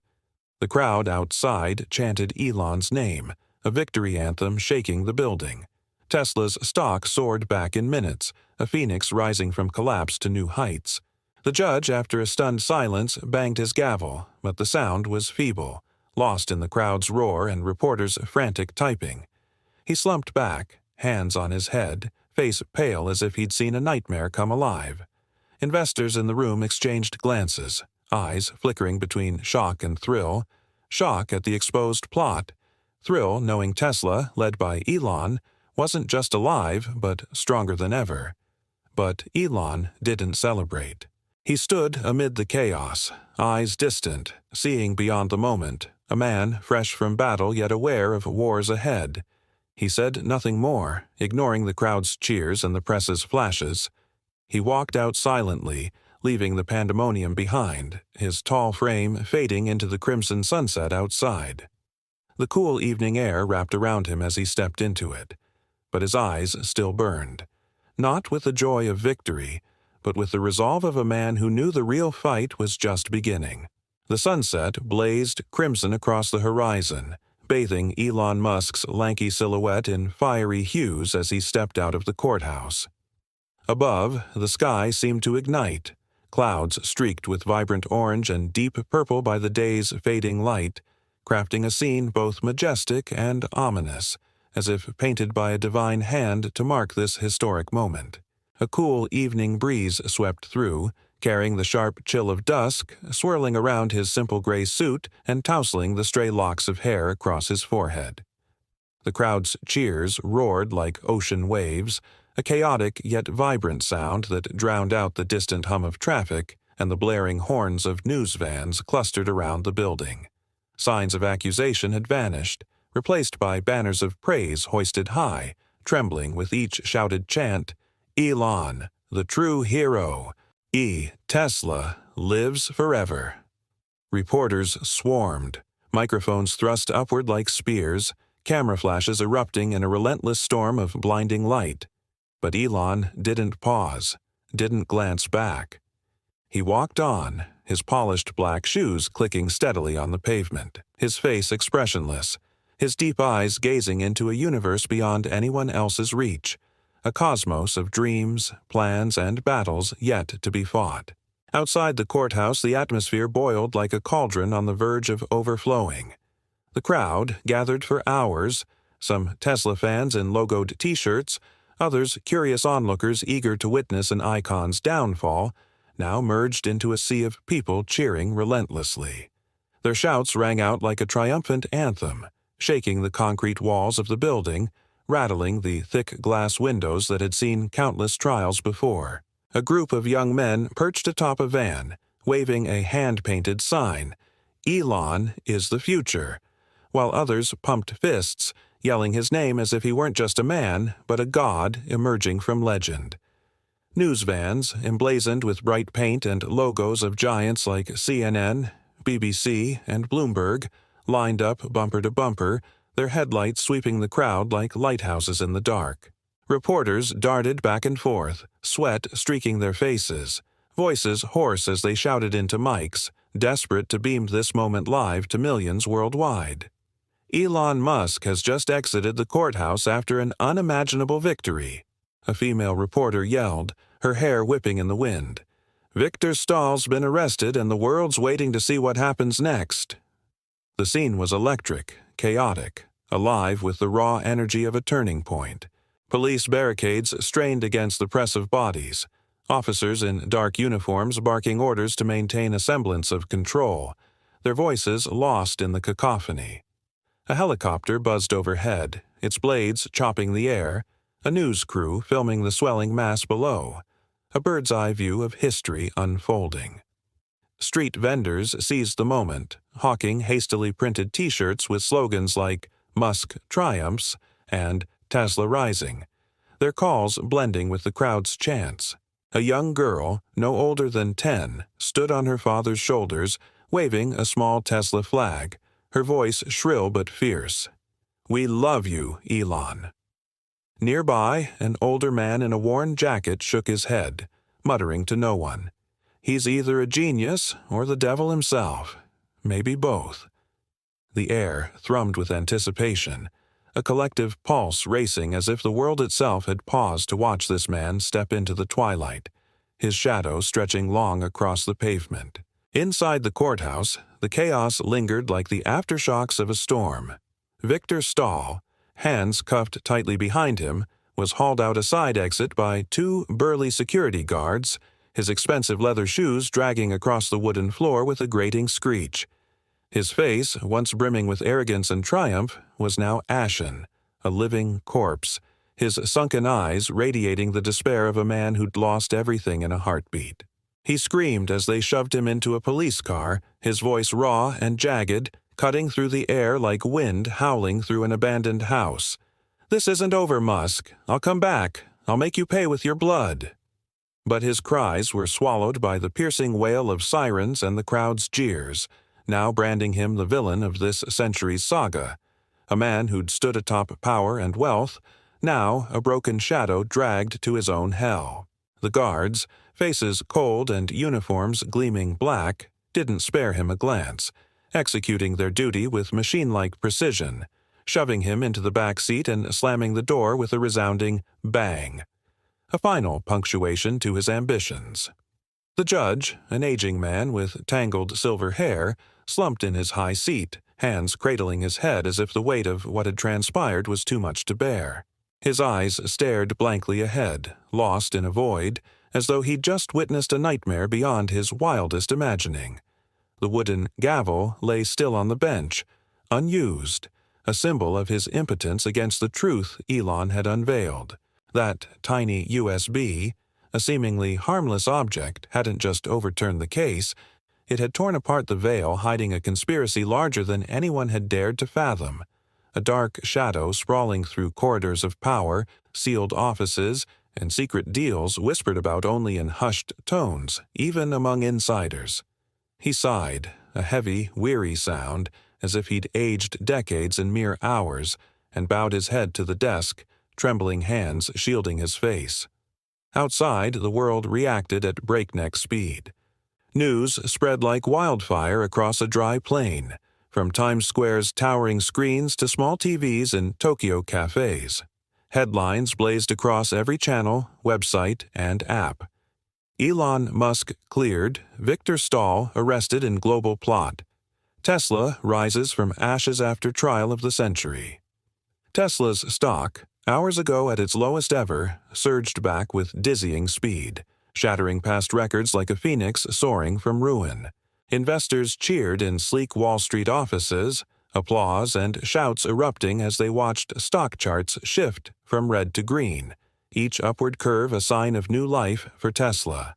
The crowd outside chanted Elon's name, a victory anthem shaking the building. Tesla's stock soared back in minutes, a phoenix rising from collapse to new heights. The judge, after a stunned silence, banged his gavel, but the sound was feeble, lost in the crowd's roar and reporters' frantic typing. He slumped back, hands on his head, face pale as if he'd seen a nightmare come alive. Investors in the room exchanged glances, eyes flickering between shock and thrill. Shock at the exposed plot. Thrill knowing Tesla, led by Elon, wasn't just alive, but stronger than ever. But Elon didn't celebrate. He stood amid the chaos, eyes distant, seeing beyond the moment, a man fresh from battle yet aware of wars ahead. He said nothing more, ignoring the crowd's cheers and the press's flashes. He walked out silently, leaving the pandemonium behind, his tall frame fading into the crimson sunset outside. The cool evening air wrapped around him as he stepped into it, but his eyes still burned, not with the joy of victory, but with the resolve of a man who knew the real fight was just beginning. The sunset blazed crimson across the horizon, bathing Elon Musk's lanky silhouette in fiery hues as he stepped out of the courthouse. Above, the sky seemed to ignite, clouds streaked with vibrant orange and deep purple by the day's fading light, crafting a scene both majestic and ominous, as if painted by a divine hand to mark this historic moment. A cool evening breeze swept through, carrying the sharp chill of dusk, swirling around his simple gray suit and tousling the stray locks of hair across his forehead. The crowd's cheers roared like ocean waves, a chaotic yet vibrant sound that drowned out the distant hum of traffic and the blaring horns of news vans clustered around the building. Signs of accusation had vanished, replaced by banners of praise hoisted high, trembling with each shouted chant, "Elon, the true hero. Tesla lives forever." Reporters swarmed, microphones thrust upward like spears, camera flashes erupting in a relentless storm of blinding light. But Elon didn't pause, didn't glance back. He walked on, his polished black shoes clicking steadily on the pavement, his face expressionless, his deep eyes gazing into a universe beyond anyone else's reach, a cosmos of dreams, plans, and battles yet to be fought. Outside the courthouse, the atmosphere boiled like a cauldron on the verge of overflowing. The crowd gathered for hours, some Tesla fans in logoed T-shirts, others curious onlookers eager to witness an icon's downfall, now merged into a sea of people cheering relentlessly. Their shouts rang out like a triumphant anthem, shaking the concrete walls of the building, rattling the thick glass windows that had seen countless trials before. A group of young men perched atop a van, waving a hand-painted sign, "Elon is the future," while others pumped fists, yelling his name as if he weren't just a man, but a god emerging from legend. News vans, emblazoned with bright paint and logos of giants like CNN, BBC, and Bloomberg, lined up bumper to bumper, their headlights sweeping the crowd like lighthouses in the dark. Reporters darted back and forth, sweat streaking their faces, voices hoarse as they shouted into mics, desperate to beam this moment live to millions worldwide. "Elon Musk has just exited the courthouse after an unimaginable victory," a female reporter yelled, her hair whipping in the wind. "Victor Stahl's been arrested and the world's waiting to see what happens next." The scene was electric, chaotic, alive with the raw energy of a turning point. Police barricades strained against the press of bodies, officers in dark uniforms barking orders to maintain a semblance of control, their voices lost in the cacophony. A helicopter buzzed overhead, its blades chopping the air, a news crew filming the swelling mass below, a bird's-eye view of history unfolding. Street vendors seized the moment, hawking hastily printed T-shirts with slogans like "Musk Triumphs" and "Tesla Rising," their calls blending with the crowd's chants. A young girl, no older than 10, stood on her father's shoulders, waving a small Tesla flag, her voice shrill but fierce. "We love you, Elon." Nearby, an older man in a worn jacket shook his head, muttering to no one. "He's either a genius or the devil himself. Maybe both." The air thrummed with anticipation, a collective pulse racing as if the world itself had paused to watch this man step into the twilight, his shadow stretching long across the pavement. Inside the courthouse, the chaos lingered like the aftershocks of a storm. Victor Stahl, hands cuffed tightly behind him, was hauled out a side exit by two burly security guards, his expensive leather shoes dragging across the wooden floor with a grating screech. His face, once brimming with arrogance and triumph, was now ashen, a living corpse, his sunken eyes radiating the despair of a man who'd lost everything in a heartbeat. He screamed as they shoved him into a police car, his voice raw and jagged, cutting through the air like wind howling through an abandoned house. "This isn't over, Musk. I'll come back. I'll make you pay with your blood." But his cries were swallowed by the piercing wail of sirens and the crowd's jeers, now branding him the villain of this century's saga, a man who'd stood atop power and wealth, now a broken shadow dragged to his own hell. The guards, faces cold and uniforms gleaming black, didn't spare him a glance, executing their duty with machine-like precision, shoving him into the back seat and slamming the door with a resounding bang. A final punctuation to his ambitions. The judge, an aging man with tangled silver hair, slumped in his high seat, hands cradling his head as if the weight of what had transpired was too much to bear. His eyes stared blankly ahead, lost in a void, as though he'd just witnessed a nightmare beyond his wildest imagining. The wooden gavel lay still on the bench, unused, a symbol of his impotence against the truth Elon had unveiled. That tiny USB, a seemingly harmless object, hadn't just overturned the case, it had torn apart the veil hiding a conspiracy larger than anyone had dared to fathom. A dark shadow sprawling through corridors of power, sealed offices, and secret deals whispered about only in hushed tones, even among insiders. He sighed, a heavy, weary sound, as if he'd aged decades in mere hours, and bowed his head to the desk, trembling hands shielding his face. Outside, the world reacted at breakneck speed. News spread like wildfire across a dry plain, from Times Square's towering screens to small TVs in Tokyo cafes. Headlines blazed across every channel, website, and app. Elon Musk cleared, Victor Stahl arrested in global plot. Tesla rises from ashes after trial of the century. Tesla's stock, hours ago at its lowest ever, surged back with dizzying speed, shattering past records like a phoenix soaring from ruin. Investors cheered in sleek Wall Street offices, applause and shouts erupting as they watched stock charts shift from red to green, each upward curve a sign of new life for Tesla.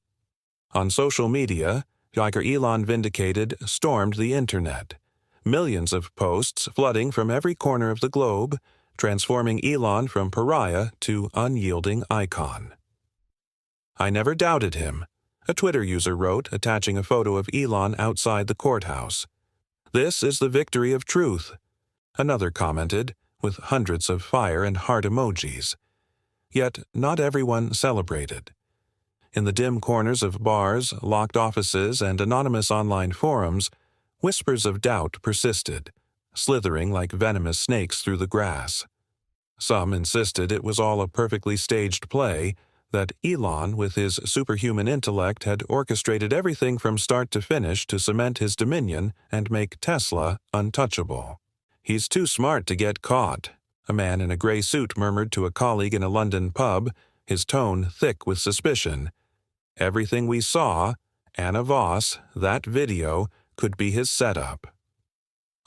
On social media, Tiger Elon Vindicated stormed the internet. Millions of posts flooding from every corner of the globe, transforming Elon from pariah to unyielding icon. "I never doubted him," a Twitter user wrote, attaching a photo of Elon outside the courthouse. "This is the victory of truth," another commented, with hundreds of fire and heart emojis. Yet not everyone celebrated. In the dim corners of bars, locked offices, and anonymous online forums, whispers of doubt persisted, slithering like venomous snakes through the grass. Some insisted it was all a perfectly staged play, that Elon, with his superhuman intellect, had orchestrated everything from start to finish to cement his dominion and make Tesla untouchable. "He's too smart to get caught," a man in a gray suit murmured to a colleague in a London pub, his tone thick with suspicion. "Everything we saw, Anna Voss, that video, could be his setup."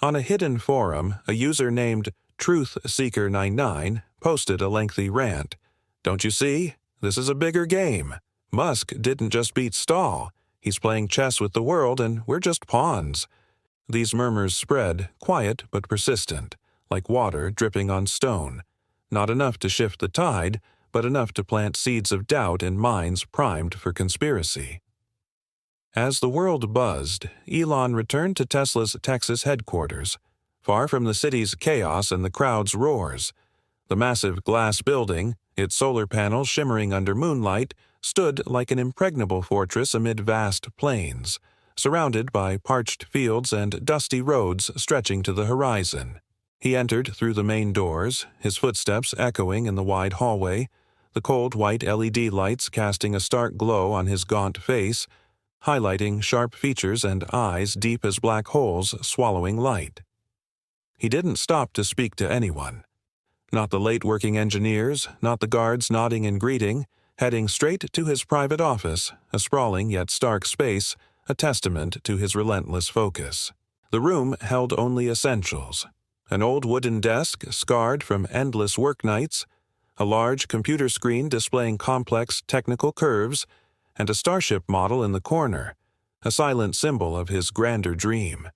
On a hidden forum, a user named TruthSeeker99 posted a lengthy rant. "Don't you see? This is a bigger game. Musk didn't just beat Stahl. He's playing chess with the world, and we're just pawns." These murmurs spread, quiet but persistent, like water dripping on stone. Not enough to shift the tide, but enough to plant seeds of doubt in minds primed for conspiracy. As the world buzzed, Elon returned to Tesla's Texas headquarters, far from the city's chaos and the crowd's roars. The massive glass building, its solar panels shimmering under moonlight, stood like an impregnable fortress amid vast plains, surrounded by parched fields and dusty roads stretching to the horizon. He entered through the main doors, his footsteps echoing in the wide hallway, the cold white LED lights casting a stark glow on his gaunt face, highlighting sharp features and eyes deep as black holes swallowing light. He didn't stop to speak to anyone. Not the late-working engineers, not the guards nodding in greeting, heading straight to his private office, a sprawling yet stark space, a testament to his relentless focus. The room held only essentials: an old wooden desk scarred from endless work nights, a large computer screen displaying complex technical curves, and a starship model in the corner, a silent symbol of his grander dream.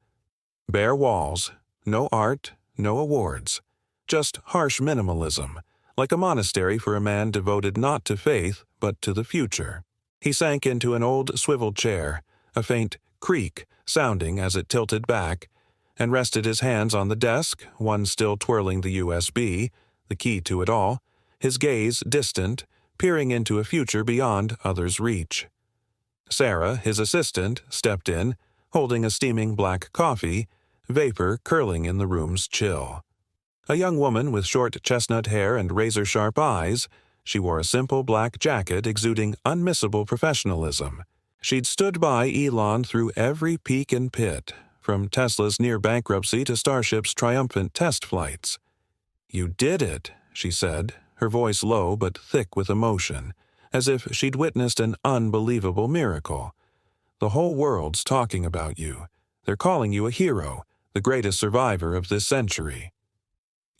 Bare walls, no art, no awards, just harsh minimalism, like a monastery for a man devoted not to faith but to the future. He sank into an old swivel chair, a faint creak sounding as it tilted back, and rested his hands on the desk, one still twirling the USB, the key to it all, his gaze distant, peering into a future beyond others' reach. Sarah, his assistant, stepped in, holding a steaming black coffee, vapor curling in the room's chill. A young woman with short chestnut hair and razor-sharp eyes, she wore a simple black jacket exuding unmissable professionalism. She'd stood by Elon through every peak and pit, from Tesla's near bankruptcy to Starship's triumphant test flights. "You did it," she said, her voice low but thick with emotion, as if she'd witnessed an unbelievable miracle. "The whole world's talking about you. They're calling you a hero, the greatest survivor of this century."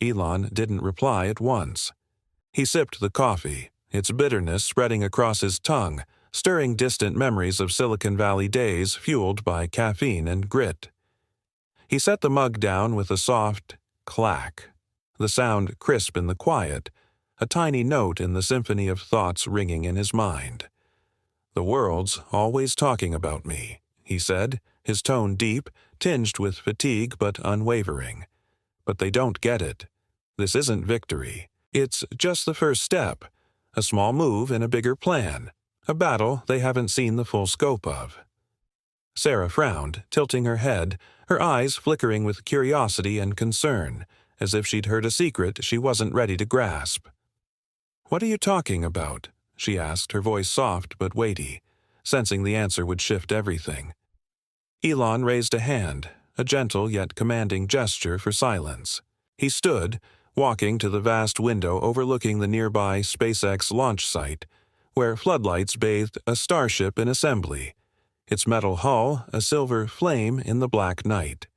Elon didn't reply at once. He sipped the coffee, its bitterness spreading across his tongue, stirring distant memories of Silicon Valley days fueled by caffeine and grit. He set the mug down with a soft clack, the sound crisp in the quiet, a tiny note in the symphony of thoughts ringing in his mind. "The world's always talking about me," he said, his tone deep, tinged with fatigue but unwavering. "But they don't get it. This isn't victory. It's just the first step, a small move in a bigger plan, a battle they haven't seen the full scope of." Sarah frowned, tilting her head, her eyes flickering with curiosity and concern, as if she'd heard a secret she wasn't ready to grasp. "What are you talking about?" she asked, her voice soft but weighty, sensing the answer would shift everything. Elon raised a hand, a gentle yet commanding gesture for silence. He stood, walking to the vast window overlooking the nearby SpaceX launch site, where floodlights bathed a starship in assembly, its metal hull a silver flame in the black night.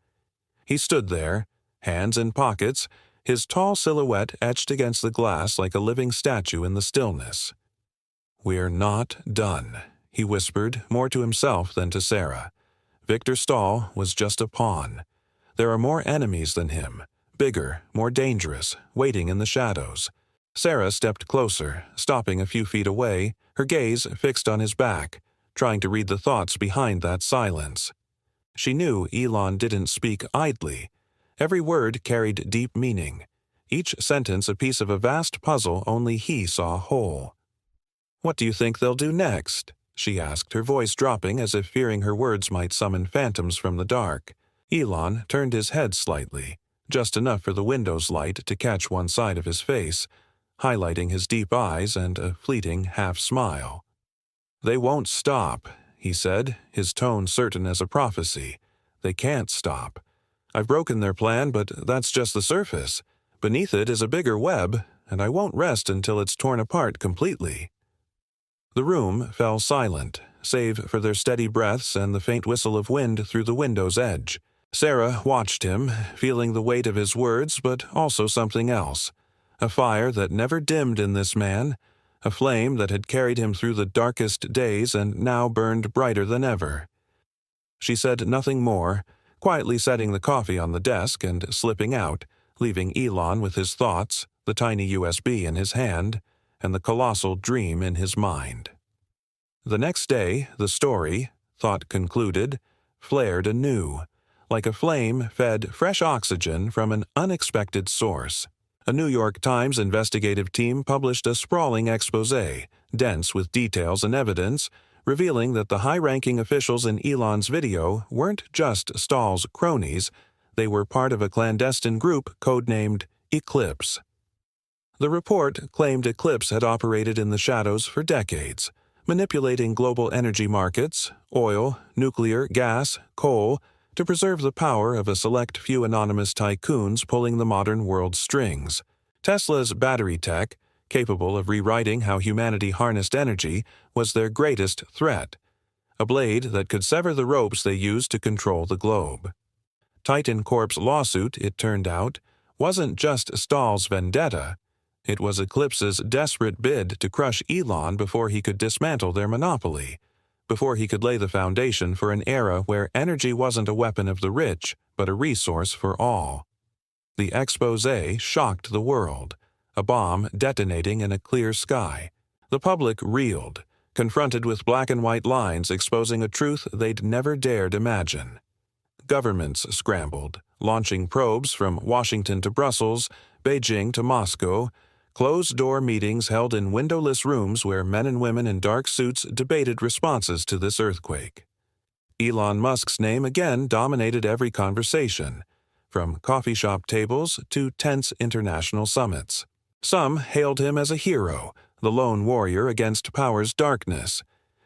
He stood there, hands in pockets, his tall silhouette etched against the glass like a living statue in the stillness. "We're not done," he whispered, more to himself than to Sarah. Victor Stahl was just a pawn. There are more enemies than him, bigger, more dangerous, waiting in the shadows. Sarah stepped closer, stopping a few feet away, her gaze fixed on his back, trying to read the thoughts behind that silence. She knew Elon didn't speak idly. Every word carried deep meaning, each sentence a piece of a vast puzzle only he saw whole. "What do you think they'll do next?" she asked, her voice dropping as if fearing her words might summon phantoms from the dark. Elon turned his head slightly, just enough for the window's light to catch one side of his face, highlighting his deep eyes and a fleeting half-smile. "They won't stop," he said, his tone certain as a prophecy. "They can't stop. I've broken their plan, but that's just the surface. Beneath it is a bigger web, and I won't rest until it's torn apart completely." The room fell silent, save for their steady breaths and the faint whistle of wind through the window's edge. Sarah watched him, feeling the weight of his words, but also something else. A fire that never dimmed in this man, a flame that had carried him through the darkest days and now burned brighter than ever. She said nothing more, quietly setting the coffee on the desk and slipping out, leaving Elon with his thoughts, the tiny USB in his hand, and the colossal dream in his mind. The next day, the story, thought concluded, flared anew, like a flame fed fresh oxygen from an unexpected source. A New York Times investigative team published a sprawling exposé, dense with details and evidence, revealing that the high-ranking officials in Elon's video weren't just Stahl's cronies, they were part of a clandestine group codenamed Eclipse. The report claimed Eclipse had operated in the shadows for decades, manipulating global energy markets, oil, nuclear, gas, coal, to preserve the power of a select few anonymous tycoons pulling the modern world's strings. Tesla's battery tech, capable of rewriting how humanity harnessed energy, was their greatest threat, a blade that could sever the ropes they used to control the globe. Titan Corp's lawsuit, it turned out, wasn't just Stahl's vendetta. It was Eclipse's desperate bid to crush Elon before he could dismantle their monopoly, before he could lay the foundation for an era where energy wasn't a weapon of the rich, but a resource for all. The exposé shocked the world, a bomb detonating in a clear sky. The public reeled, confronted with black and white lines exposing a truth they'd never dared imagine. Governments scrambled, launching probes from Washington to Brussels, Beijing to Moscow, closed-door meetings held in windowless rooms where men and women in dark suits debated responses to this earthquake. Elon Musk's name again dominated every conversation, from coffee shop tables to tense international summits. Some hailed him as a hero, the lone warrior against power's darkness.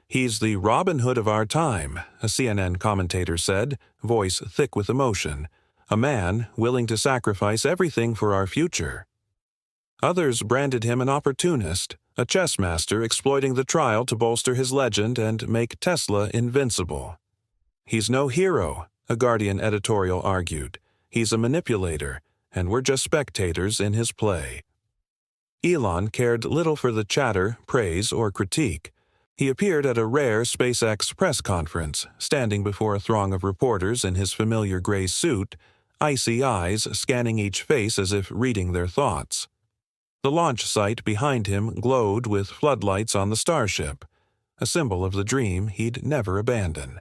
"He's the Robin Hood of our time," a CNN commentator said, voice thick with emotion. "A man willing to sacrifice everything for our future." Others branded him an opportunist, a chess master exploiting the trial to bolster his legend and make Tesla invincible. "He's no hero," a Guardian editorial argued. "He's a manipulator, and we're just spectators in his play." Elon cared little for the chatter, praise, or critique. He appeared at a rare SpaceX press conference, standing before a throng of reporters in his familiar gray suit, icy eyes scanning each face as if reading their thoughts. The launch site behind him glowed with floodlights on the starship, a symbol of the dream he'd never abandon.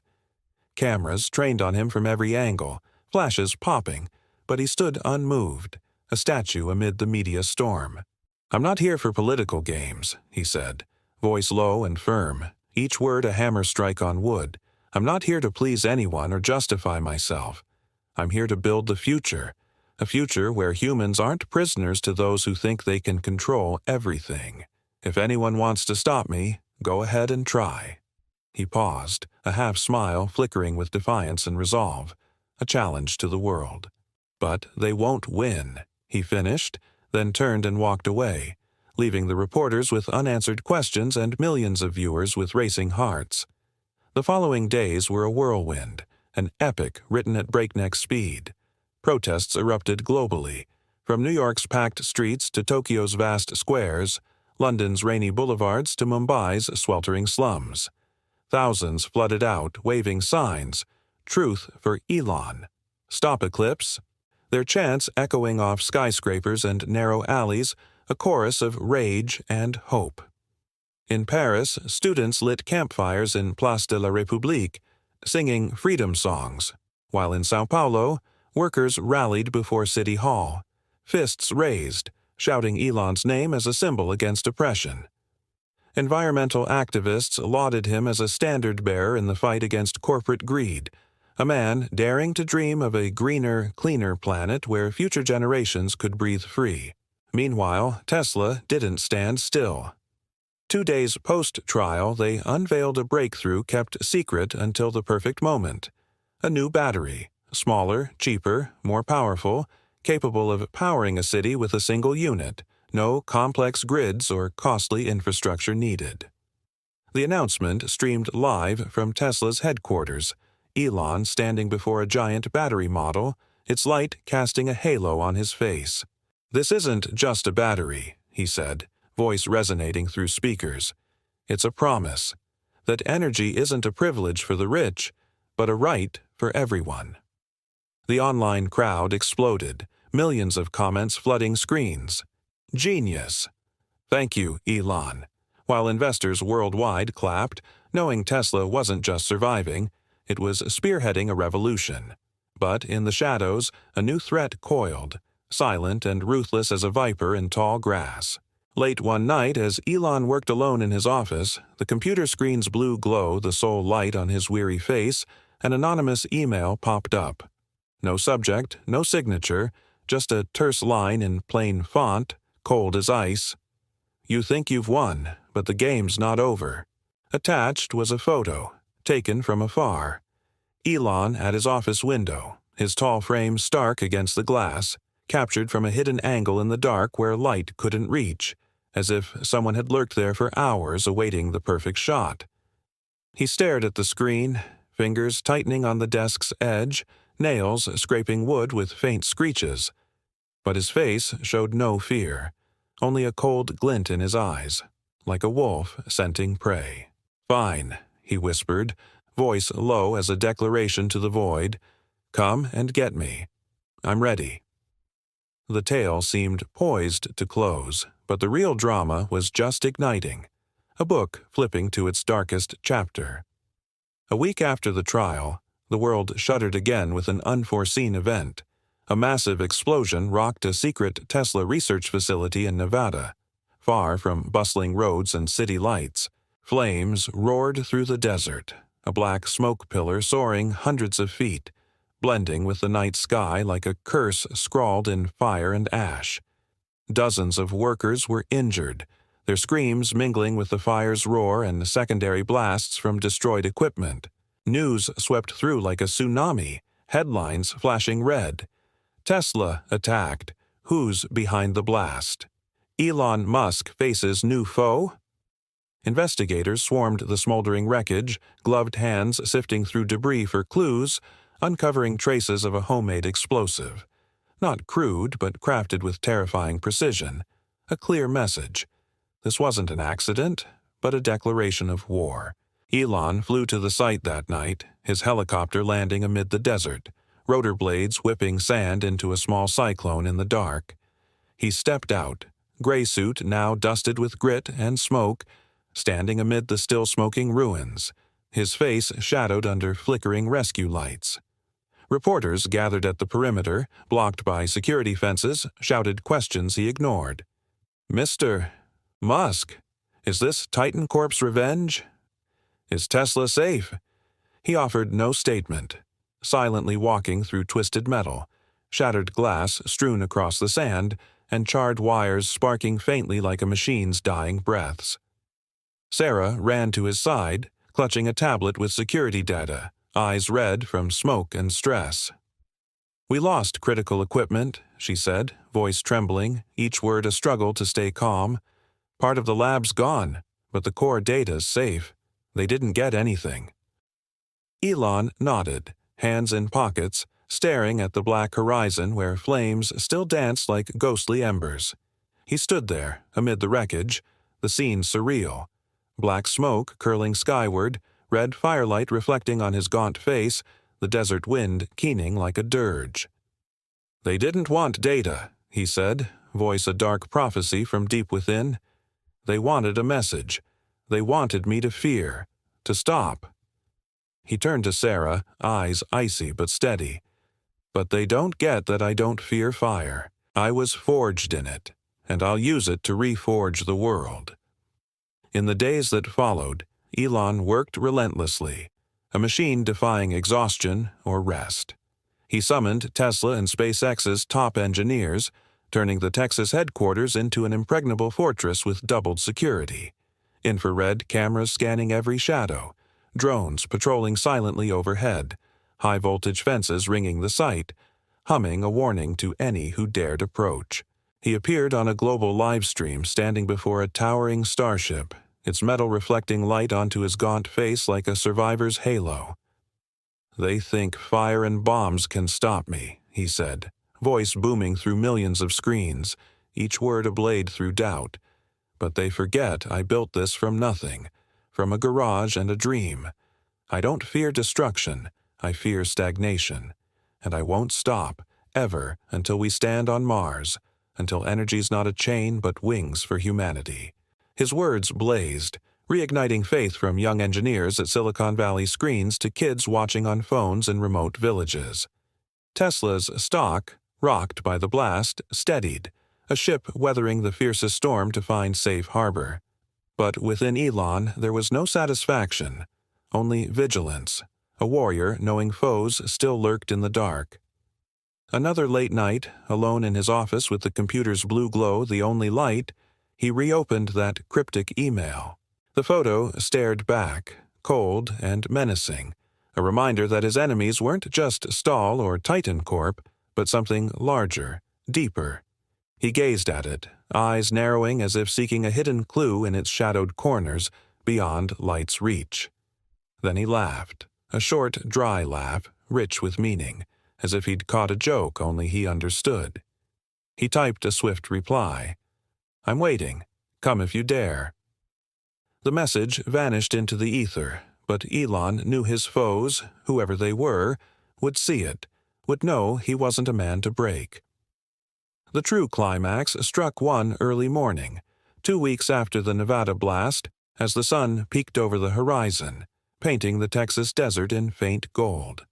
Cameras trained on him from every angle, flashes popping, but he stood unmoved, a statue amid the media storm. "I'm not here for political games," he said, voice low and firm, each word a hammer strike on wood. I'm not here to please anyone or justify myself. I'm here to build the future, a future where humans aren't prisoners to those who think they can control everything. If anyone wants to stop me, go ahead and try." He paused, a half-smile flickering with defiance and resolve, a challenge to the world. "But they won't win," he finished, then turned and walked away, leaving the reporters with unanswered questions and millions of viewers with racing hearts. The following days were a whirlwind, an epic written at breakneck speed. Protests erupted globally, from New York's packed streets to Tokyo's vast squares, London's rainy boulevards to Mumbai's sweltering slums. Thousands flooded out, waving signs, "Truth for Elon," "Stop Eclipse," their chants echoing off skyscrapers and narrow alleys, a chorus of rage and hope. In Paris, students lit campfires in Place de la République, singing freedom songs, while in Sao Paulo, workers rallied before City Hall, fists raised, shouting Elon's name as a symbol against oppression. Environmental activists lauded him as a standard-bearer in the fight against corporate greed, a man daring to dream of a greener, cleaner planet where future generations could breathe free. Meanwhile, Tesla didn't stand still. 2 days post-trial, they unveiled a breakthrough kept secret until the perfect moment. A new battery, smaller, cheaper, more powerful, capable of powering a city with a single unit. No complex grids or costly infrastructure needed. The announcement streamed live from Tesla's headquarters, Elon standing before a giant battery model, its light casting a halo on his face. "This isn't just a battery," he said, voice resonating through speakers. "It's a promise that energy isn't a privilege for the rich, but a right for everyone." The online crowd exploded, millions of comments flooding screens. "Genius." "Thank you, Elon." While investors worldwide clapped, knowing Tesla wasn't just surviving, it was spearheading a revolution. But in the shadows, a new threat coiled, silent and ruthless as a viper in tall grass. Late one night, as Elon worked alone in his office, the computer screen's blue glow the sole light on his weary face, an anonymous email popped up. No subject, no signature, just a terse line in plain font, cold as ice. "You think you've won, but the game's not over." Attached was a photo, taken from afar. Elon at his office window, his tall frame stark against the glass, captured from a hidden angle in the dark where light couldn't reach, as if someone had lurked there for hours awaiting the perfect shot. He stared at the screen, fingers tightening on the desk's edge, nails scraping wood with faint screeches. But his face showed no fear, only a cold glint in his eyes, like a wolf scenting prey. "Fine," he whispered, voice low as a declaration to the void. "Come and get me. I'm ready." The tale seemed poised to close, but the real drama was just igniting, a book flipping to its darkest chapter. A week after the trial, the world shuddered again with an unforeseen event. A massive explosion rocked a secret Tesla research facility in Nevada, far from bustling roads and city lights. Flames roared through the desert, a black smoke pillar soaring hundreds of feet, blending with the night sky like a curse scrawled in fire and ash. Dozens of workers were injured, their screams mingling with the fire's roar and secondary blasts from destroyed equipment. News swept through like a tsunami, headlines flashing red. Tesla attacked. Who's behind the blast? Elon Musk faces new foe? Investigators swarmed the smoldering wreckage, gloved hands sifting through debris for clues, uncovering traces of a homemade explosive. Not crude, but crafted with terrifying precision. A clear message. This wasn't an accident, but a declaration of war. Elon flew to the site that night, his helicopter landing amid the desert, rotor blades whipping sand into a small cyclone in the dark. He stepped out, gray suit now dusted with grit and smoke, standing amid the still-smoking ruins, his face shadowed under flickering rescue lights. Reporters gathered at the perimeter, blocked by security fences, shouted questions he ignored. "Mr. Musk, is this Titan Corp's revenge? Is Tesla safe?" He offered no statement, silently walking through twisted metal, shattered glass strewn across the sand, and charred wires sparking faintly like a machine's dying breaths. Sarah ran to his side, clutching a tablet with security data, eyes red from smoke and stress. "We lost critical equipment," she said, voice trembling, each word a struggle to stay calm. "Part of the lab's gone, but the core data's safe. They didn't get anything." Elon nodded, hands in pockets, staring at the black horizon where flames still danced like ghostly embers. He stood there, amid the wreckage, the scene surreal. Black smoke curling skyward, red firelight reflecting on his gaunt face, the desert wind keening like a dirge. "They didn't want data," he said, voice a dark prophecy from deep within. "They wanted a message. They wanted me to fear, to stop." He turned to Sarah, eyes icy but steady. "But they don't get that I don't fear fire. I was forged in it, and I'll use it to reforge the world." In the days that followed, Elon worked relentlessly, a machine defying exhaustion or rest. He summoned Tesla and SpaceX's top engineers, turning the Texas headquarters into an impregnable fortress with doubled security. Infrared cameras scanning every shadow, drones patrolling silently overhead, high-voltage fences ringing the site, humming a warning to any who dared approach. He appeared on a global live stream standing before a towering starship, its metal reflecting light onto his gaunt face like a survivor's halo. "They think fire and bombs can stop me," he said, voice booming through millions of screens, each word a blade through doubt. "But they forget I built this from nothing, from a garage and a dream. I don't fear destruction, I fear stagnation. And I won't stop, ever, until we stand on Mars, until energy's not a chain but wings for humanity." His words blazed, reigniting faith from young engineers at Silicon Valley screens to kids watching on phones in remote villages. Tesla's stock, rocked by the blast, steadied, a ship weathering the fiercest storm to find safe harbor. But within Elon there was no satisfaction, only vigilance, a warrior knowing foes still lurked in the dark. Another late night, alone in his office with the computer's blue glow the only light, he reopened that cryptic email. The photo stared back, cold and menacing, a reminder that his enemies weren't just Stahl or Titan Corp, but something larger, deeper. He gazed at it, eyes narrowing as if seeking a hidden clue in its shadowed corners, beyond light's reach. Then he laughed, a short, dry laugh, rich with meaning, as if he'd caught a joke only he understood. He typed a swift reply. "I'm waiting. Come if you dare." The message vanished into the ether, but Elon knew his foes, whoever they were, would see it, would know he wasn't a man to break. The true climax struck one early morning, 2 weeks after the Nevada blast, as the sun peeked over the horizon, painting the Texas desert in faint gold.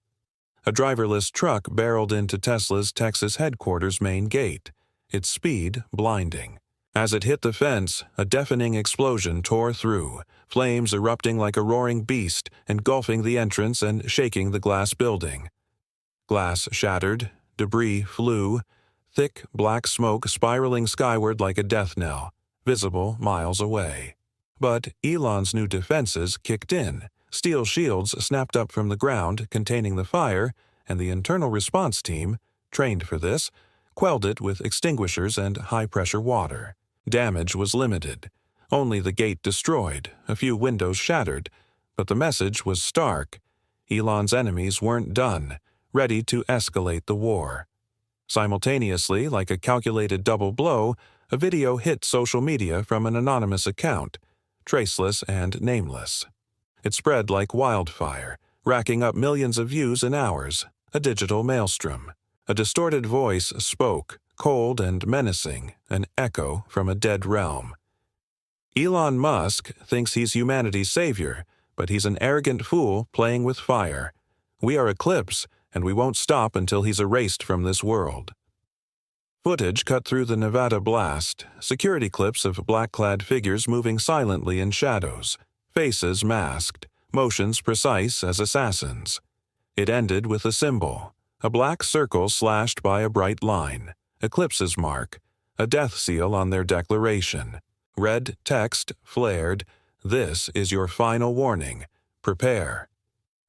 A driverless truck barreled into Tesla's Texas headquarters main gate, its speed blinding. As it hit the fence, a deafening explosion tore through, flames erupting like a roaring beast, engulfing the entrance and shaking the glass building. Glass shattered, debris flew, thick black smoke spiraling skyward like a death knell, visible miles away. But Elon's new defenses kicked in. Steel shields snapped up from the ground containing the fire, and the internal response team, trained for this, quelled it with extinguishers and high-pressure water. Damage was limited. Only the gate destroyed, a few windows shattered, but the message was stark. Elon's enemies weren't done, ready to escalate the war. Simultaneously, like a calculated double blow, a video hit social media from an anonymous account, traceless and nameless. It spread like wildfire, racking up millions of views in hours, a digital maelstrom. A distorted voice spoke, cold and menacing, an echo from a dead realm. "Elon Musk thinks he's humanity's savior, but he's an arrogant fool playing with fire. We are Eclipse, and we won't stop until he's erased from this world." Footage cut through the Nevada blast, security clips of black-clad figures moving silently in shadows, faces masked, motions precise as assassins. It ended with a symbol, a black circle slashed by a bright line, eclipse's mark, a death seal on their declaration. Red text flared, "This is your final warning. Prepare."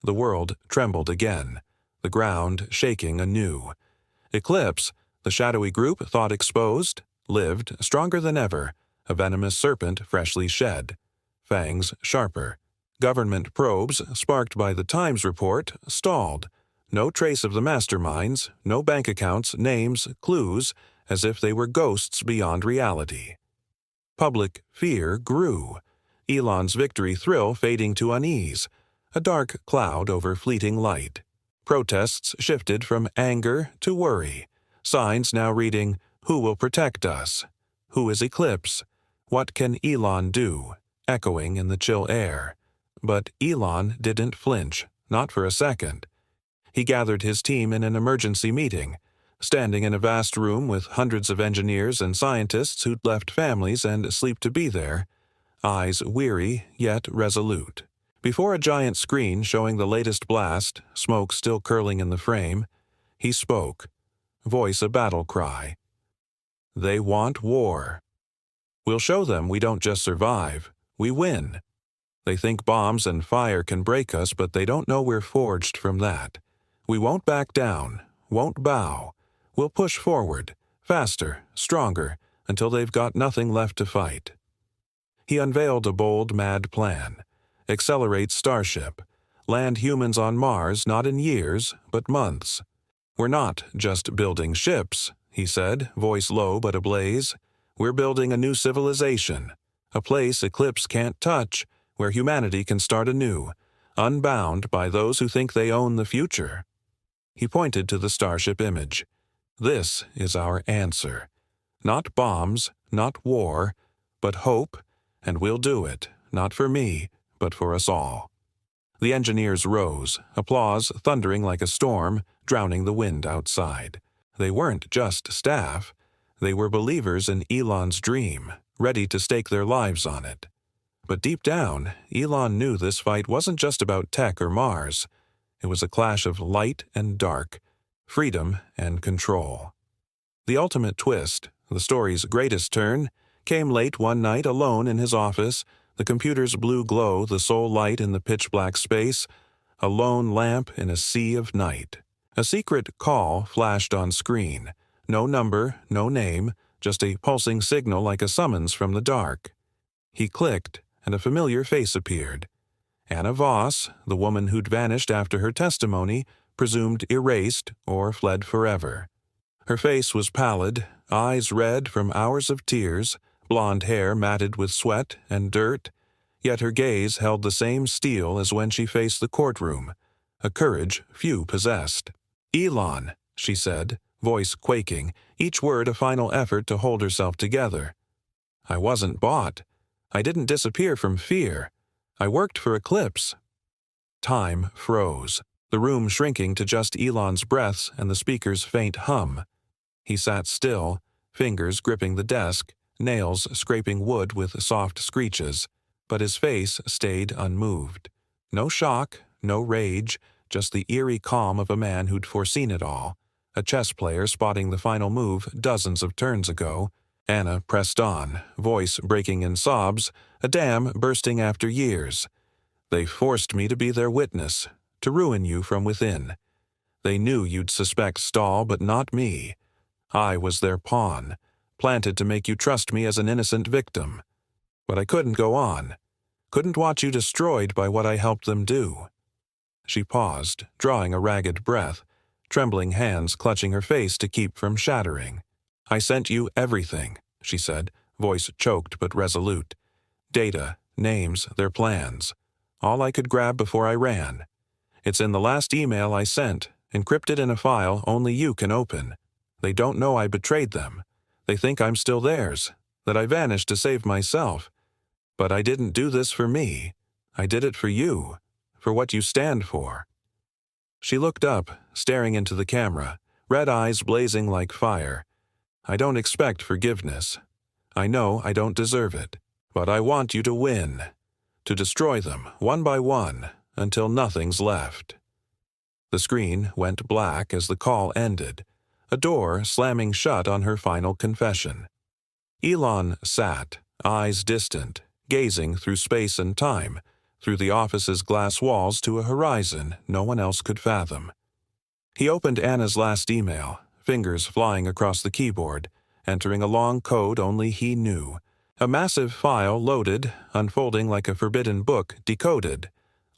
The world trembled again, the ground shaking anew. Eclipse, the shadowy group thought exposed, lived stronger than ever, a venomous serpent freshly shed. Fangs sharper. Government probes, sparked by the Times report, stalled. No trace of the masterminds, no bank accounts, names, clues, as if they were ghosts beyond reality. Public fear grew. Elon's victory thrill fading to unease, a dark cloud over fleeting light. Protests shifted from anger to worry. Signs now reading, "Who will protect us? Who is Eclipse? What can Elon do?" echoing in the chill air. But Elon didn't flinch, not for a second. He gathered his team in an emergency meeting, standing in a vast room with hundreds of engineers and scientists who'd left families and sleep to be there, eyes weary yet resolute. Before a giant screen showing the latest blast, smoke still curling in the frame, he spoke, voice a battle cry. "They want war. We'll show them we don't just survive, we win. They think bombs and fire can break us, but they don't know we're forged from that. We won't back down, won't bow. We'll push forward, faster, stronger, until they've got nothing left to fight." He unveiled a bold, mad plan. Accelerate Starship. Land humans on Mars not in years, but months. "We're not just building ships," he said, voice low but ablaze. "We're building a new civilization, a place Eclipse can't touch, where humanity can start anew, unbound by those who think they own the future." He pointed to the Starship image. "This is our answer. Not bombs, not war, but hope, and we'll do it, not for me, but for us all." The engineers rose, applause thundering like a storm, drowning the wind outside. They weren't just staff. They were believers in Elon's dream, ready to stake their lives on it. But deep down, Elon knew this fight wasn't just about tech or Mars. It was a clash of light and dark, freedom and control. The ultimate twist, the story's greatest turn, came late one night alone in his office, the computer's blue glow the sole light in the pitch-black space, a lone lamp in a sea of night. A secret call flashed on screen. No number, no name, just a pulsing signal like a summons from the dark. He clicked, and a familiar face appeared. Anna Voss, the woman who'd vanished after her testimony, presumed erased or fled forever. Her face was pallid, eyes red from hours of tears, blonde hair matted with sweat and dirt, yet her gaze held the same steel as when she faced the courtroom, a courage few possessed. "Elon," she said, voice quaking, each word a final effort to hold herself together. "I wasn't bought. I didn't disappear from fear. I worked for Eclipse." Time froze, the room shrinking to just Elon's breaths and the speaker's faint hum. He sat still, fingers gripping the desk, nails scraping wood with soft screeches, but his face stayed unmoved. No shock, no rage, just the eerie calm of a man who'd foreseen it all, a chess player spotting the final move dozens of turns ago. Anna pressed on, voice breaking in sobs, a dam bursting after years. "They forced me to be their witness, to ruin you from within. They knew you'd suspect Stahl, but not me. I was their pawn, planted to make you trust me as an innocent victim. But I couldn't go on. Couldn't watch you destroyed by what I helped them do." She paused, drawing a ragged breath, trembling hands clutching her face to keep from shattering. "I sent you everything," she said, voice choked but resolute. "Data, names, their plans. All I could grab before I ran. It's in the last email I sent, encrypted in a file only you can open. They don't know I betrayed them. They think I'm still theirs, that I vanished to save myself. But I didn't do this for me. I did it for you, for what you stand for." She looked up, staring into the camera, red eyes blazing like fire. "I don't expect forgiveness. I know I don't deserve it. But I want you to win. to destroy them one by one until nothing's left. The screen went black as the call ended, a door slamming shut on her final confession. Elon sat, eyes distant, gazing through space and time, through the office's glass walls to a horizon no one else could fathom. He opened Anna's last email, fingers flying across the keyboard, entering a long code only he knew. A massive file loaded, unfolding like a forbidden book decoded.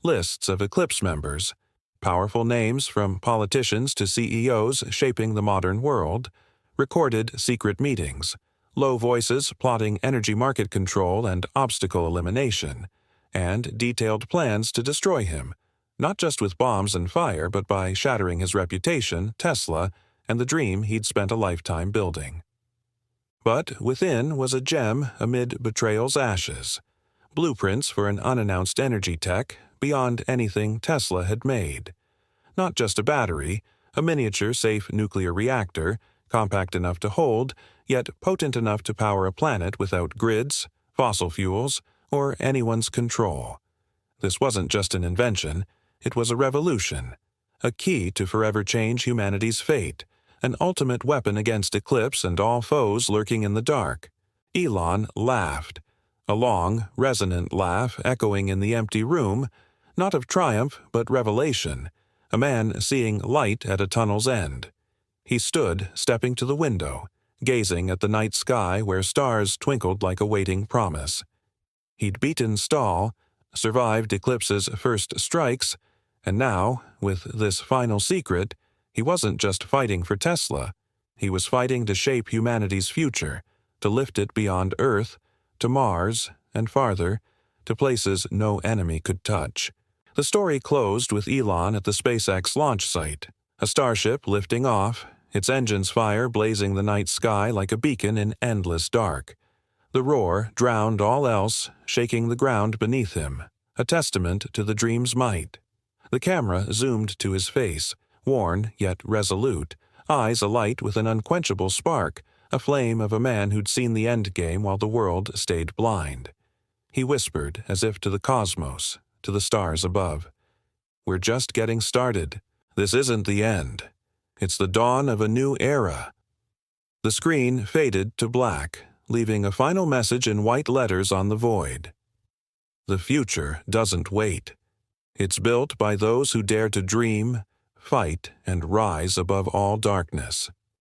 Lists of Eclipse members, powerful names from politicians to CEOs shaping the modern world, recorded secret meetings, low voices plotting energy market control and obstacle elimination, and detailed plans to destroy him, not just with bombs and fire, but by shattering his reputation, Tesla, and the dream he'd spent a lifetime building. But within was a gem amid betrayal's ashes, blueprints for an unannounced energy tech beyond anything Tesla had made. Not just a battery, a miniature safe nuclear reactor, compact enough to hold, yet potent enough to power a planet without grids, fossil fuels, or anyone's control. This wasn't just an invention, it was a revolution, a key to forever change humanity's fate, an ultimate weapon against Eclipse and all foes lurking in the dark. Elon laughed, a long, resonant laugh echoing in the empty room, not of triumph but revelation, a man seeing light at a tunnel's end. He stood, stepping to the window, gazing at the night sky where stars twinkled like a waiting promise. He'd beaten Stahl, survived Eclipse's first strikes, and now, with this final secret, he wasn't just fighting for Tesla. He was fighting to shape humanity's future, to lift it beyond Earth, to Mars, and farther, to places no enemy could touch. The story closed with Elon at the SpaceX launch site, a starship lifting off, its engine's fire blazing the night sky like a beacon in endless dark. The roar drowned all else, shaking the ground beneath him, a testament to the dream's might. The camera zoomed to his face, worn yet resolute, eyes alight with an unquenchable spark, a flame of a man who'd seen the endgame while the world stayed blind. He whispered, as if to the cosmos, to the stars above, "We're just getting started. This isn't the end. It's the dawn of a new era." The screen faded to black, leaving a final message in white letters on the void. The future doesn't wait. It's built by those who dare to dream, fight, and rise above all darkness.